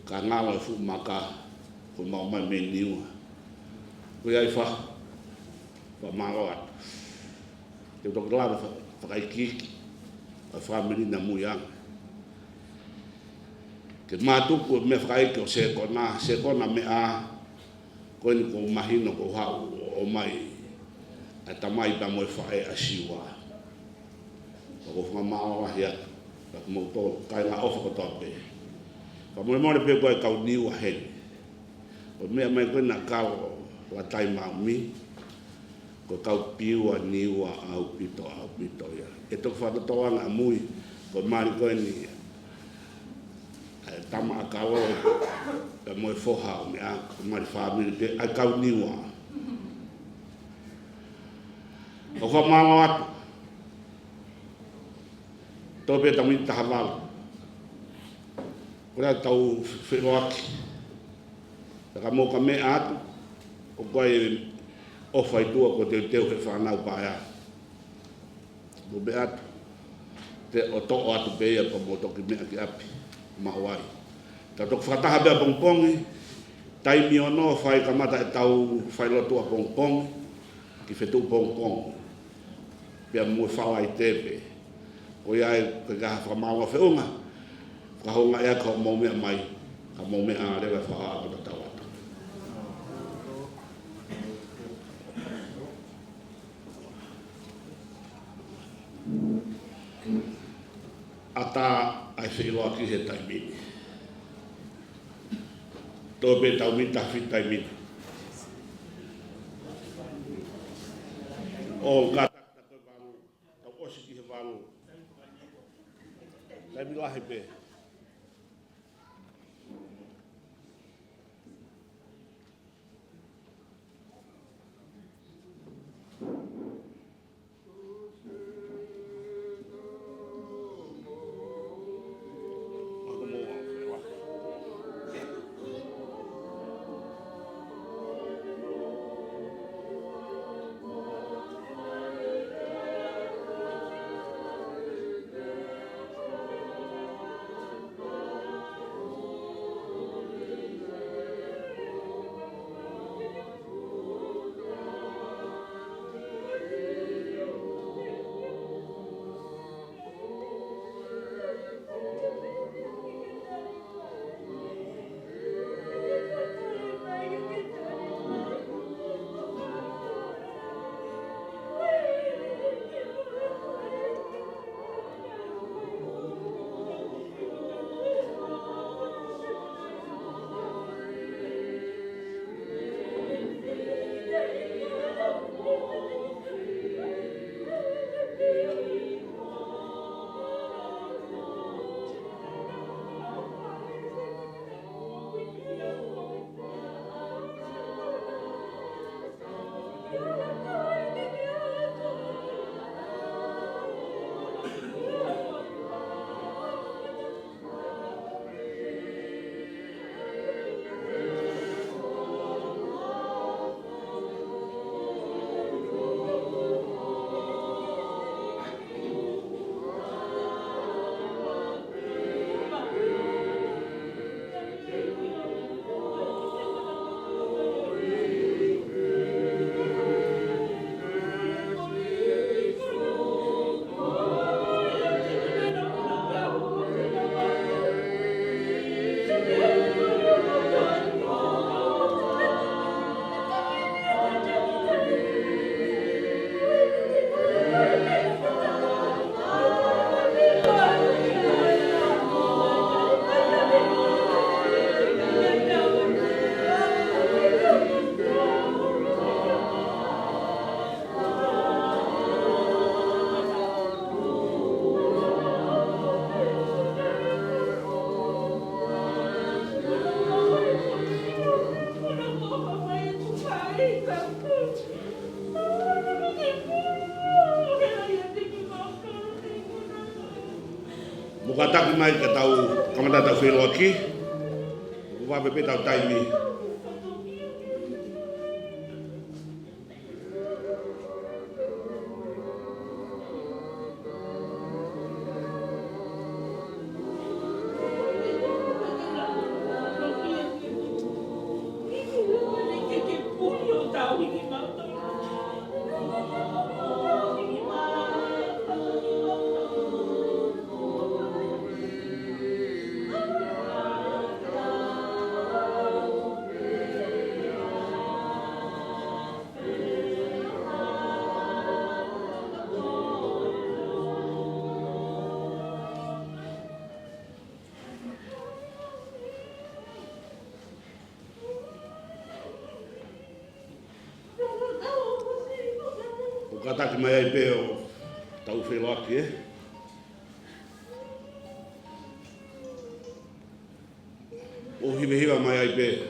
Ka ngala fu maka ko mau mai me niua. Koe ai whahu. Wa maro atu. Te utok lava whakaikiki. A family na muyang. Ke matuku me whakaike o sekona me a koe ni ko mahino ko hau o mai a tamai pa moe whae a siwa. Ko whamao wahi atu. Ka kumauto kai ngā ofa ko tope. Ka moe mone pe koe kau niwa heni. Ko mea mai koe na kau la tai maumi. Ko kau piua niwa au pito ia. E toko whakatoanga a mui, ko maari koe ni tama a kawo e moe foha o me a ko maari whamiri pe a kau niwa. Ko whamama atu. Tō pe tamini tahawala. Ko rea tau whiroaki. Taka mō ka mea atu, o koe o whai tua ko te teo he whanau paea. Ko be atu, te o to'o atu beia pa mo toki mea ki api, mahawai. Ta toki whataha bea pongpongi, taimi o no whai kamata e tau whai lotua pongpongi, ki whetu pongpongi. Pea mui whawai tepe. Ko iai ka kaha whamawa whiunga, ka honga ea ka mau mea mai, ka mau mea a rewa whaha a tau atu. Ata ai whiroa ki he taimini. Tō pe tau mita whi taimini. O ngata koe wāngu, tau osi ki he wāngu. Taimi lahi pe. Muka taki mai ka tau kamata tau whiro aki. Wa pepe tau taimi. Kataki mai ai peo tau whiro aki O hiwe hiwa mai ai peo.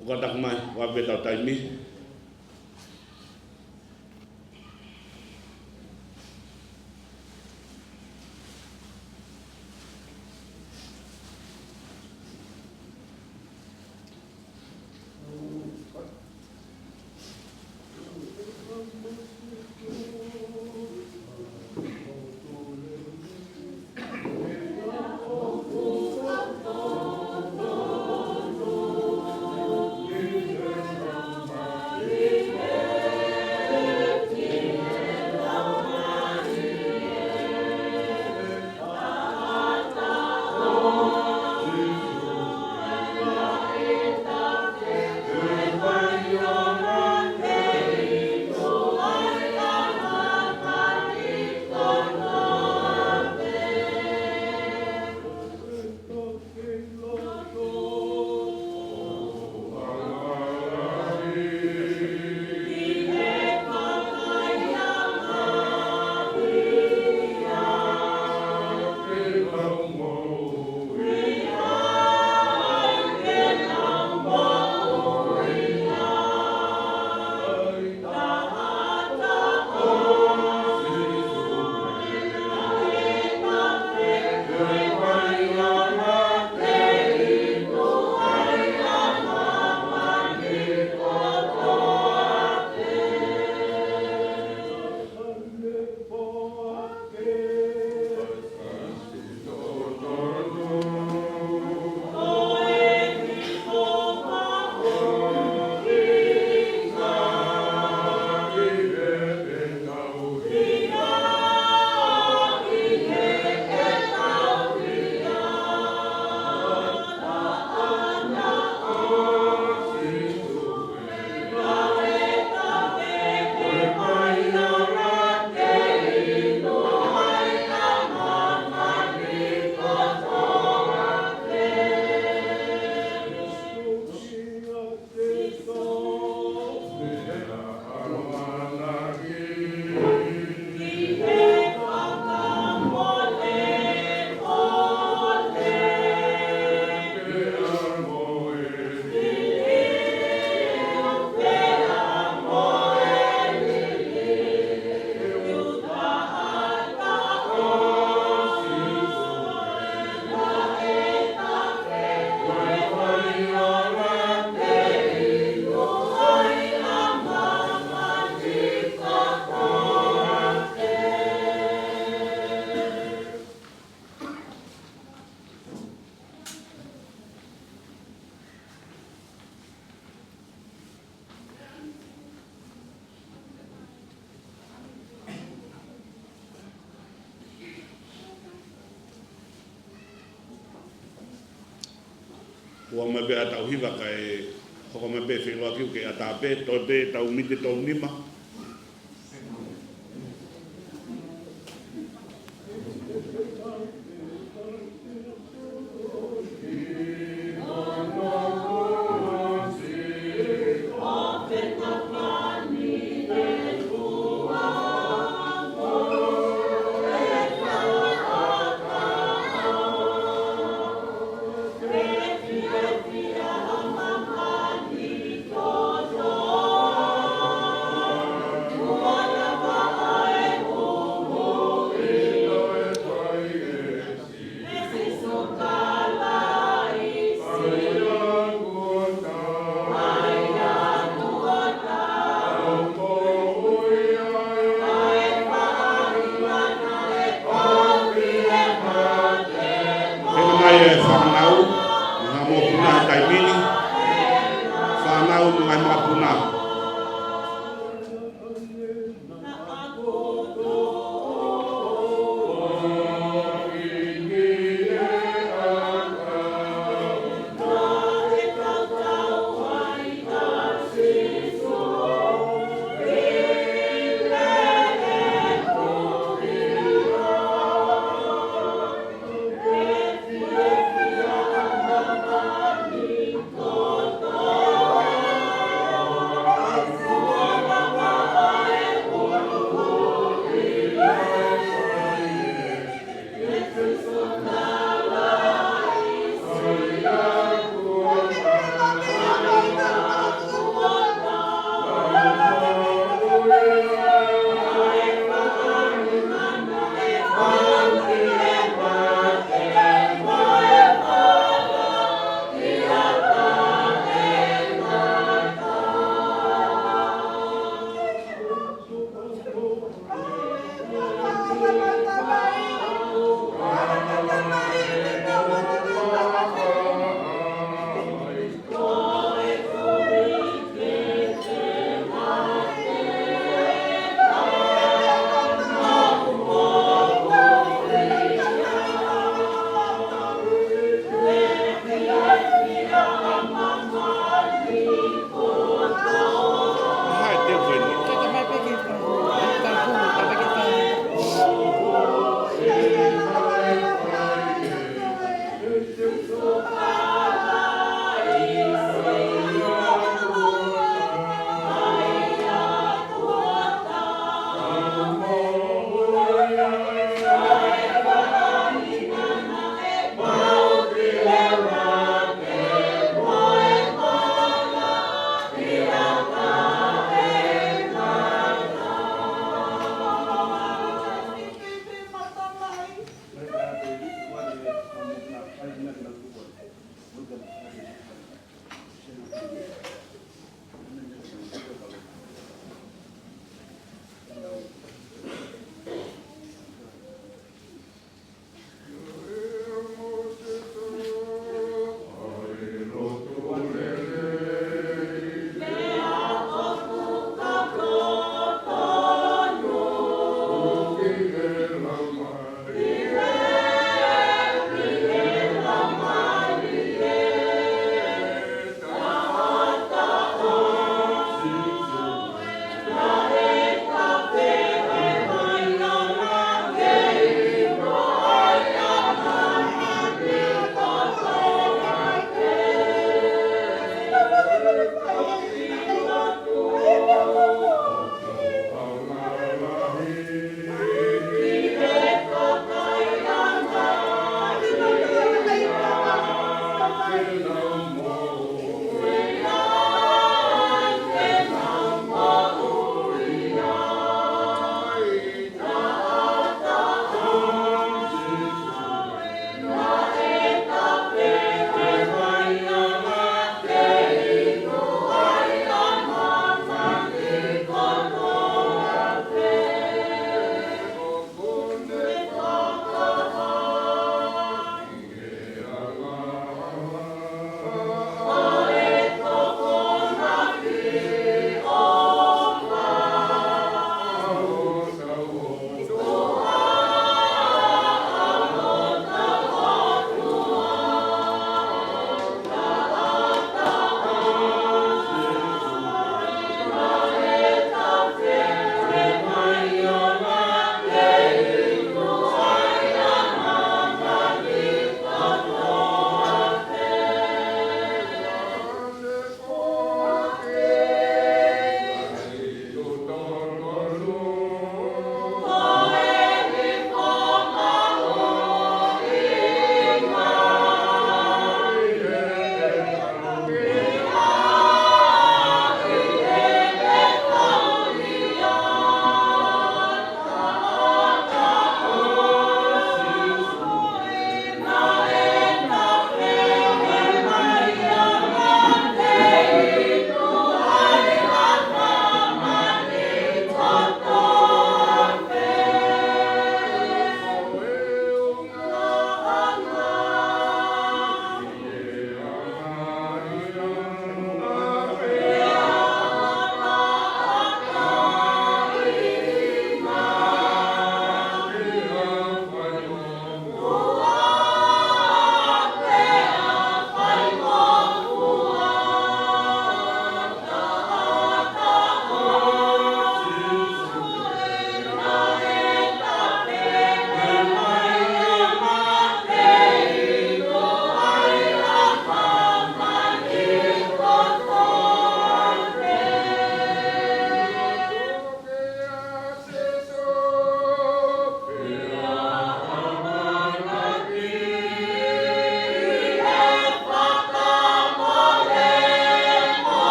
O kata mai wa beta taimi. ua mai be ata hiva ka e hoko mai be whiloa kiu ke ata be to be tau mite tau nima.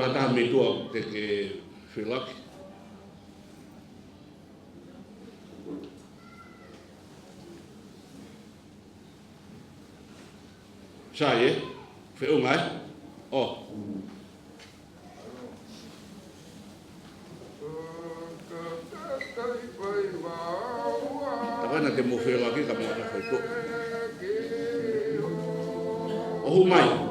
hata me tua te ke filaki. Sai fe ungai. Oh. Takana te mo filaki ka mo ta foi to. Oh mai.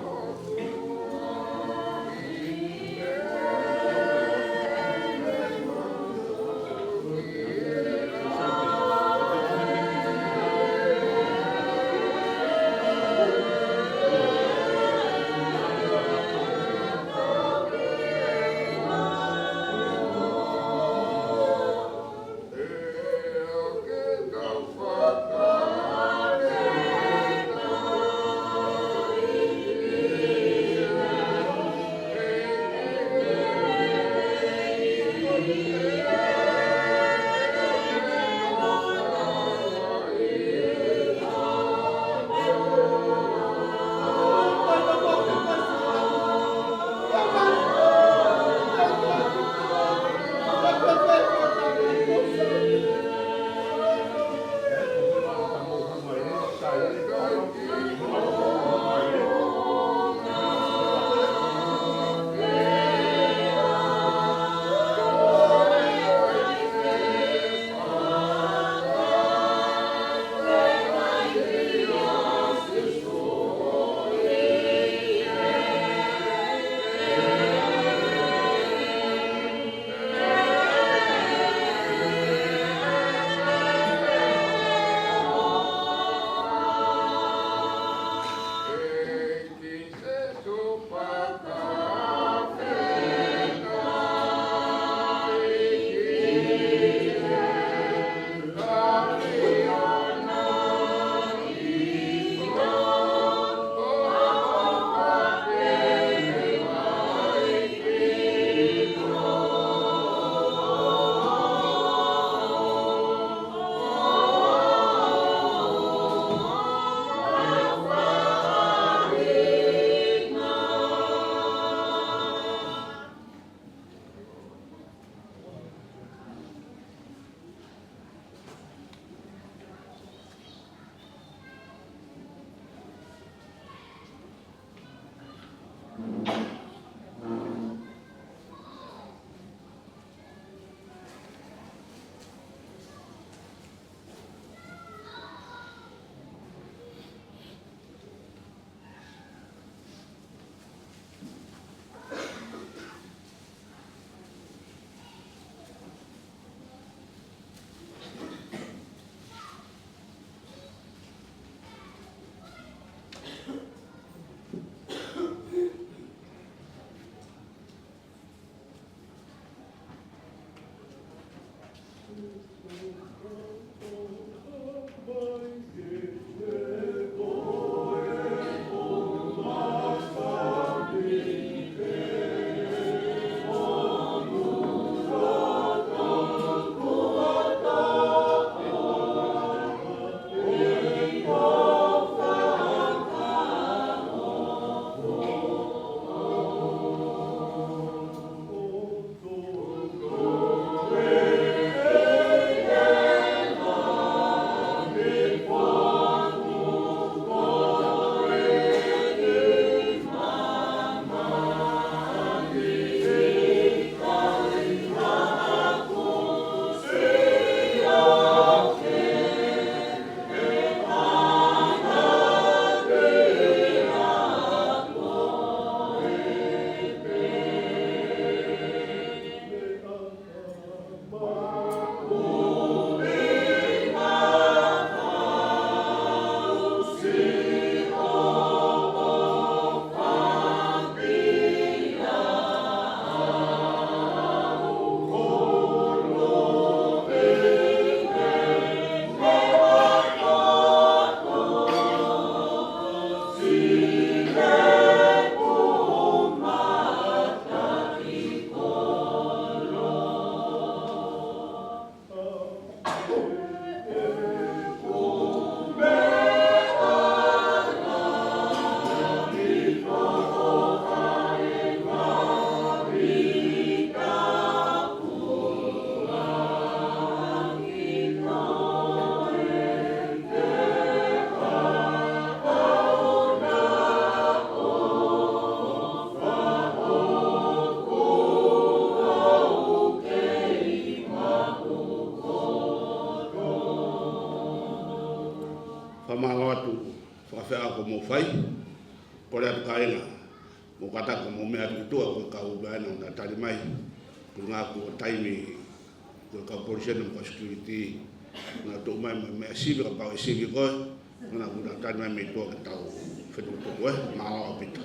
whamanga atu whakawhea ko mo whai, kore atu kaenga, mo kata ko mo mea tutua ko ka ubaena o tari mai, ko ngā ko taimi, ko ka polisiana mo ka security, ngā tō mai mea sivi ka pao e sivi koe, ngā ko tari mai me tua ka tau whetu koe, ngā o pita.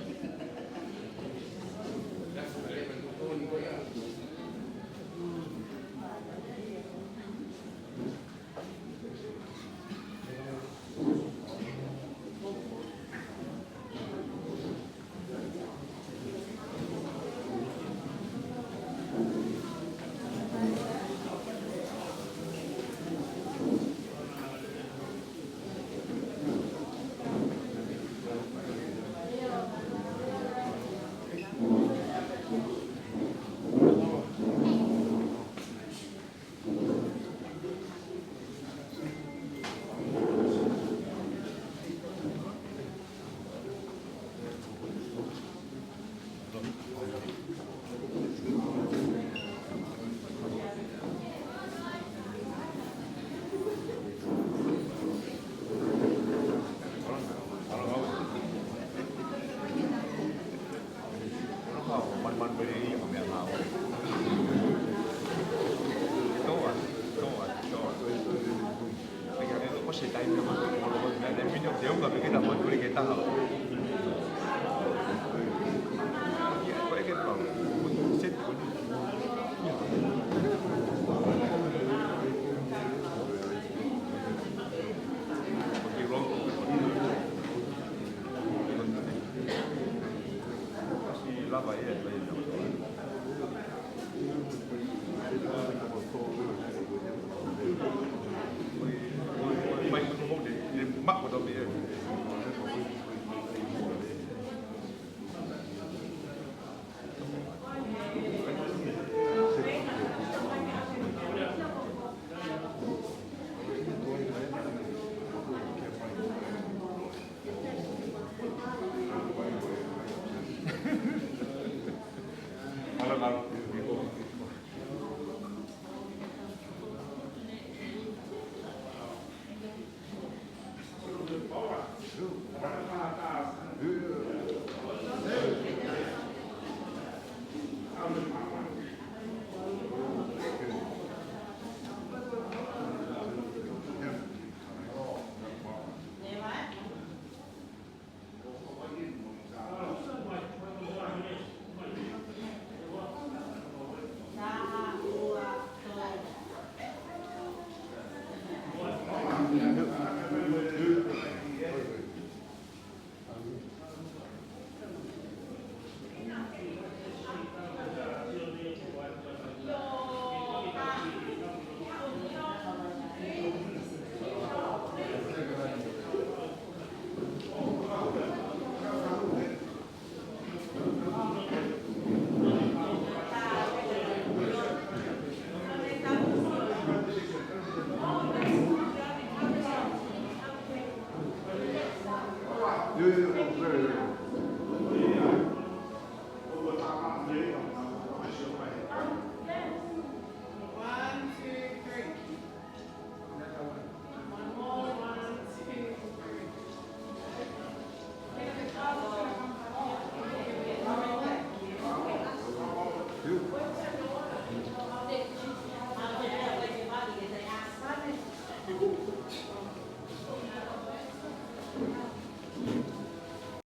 Lava ele,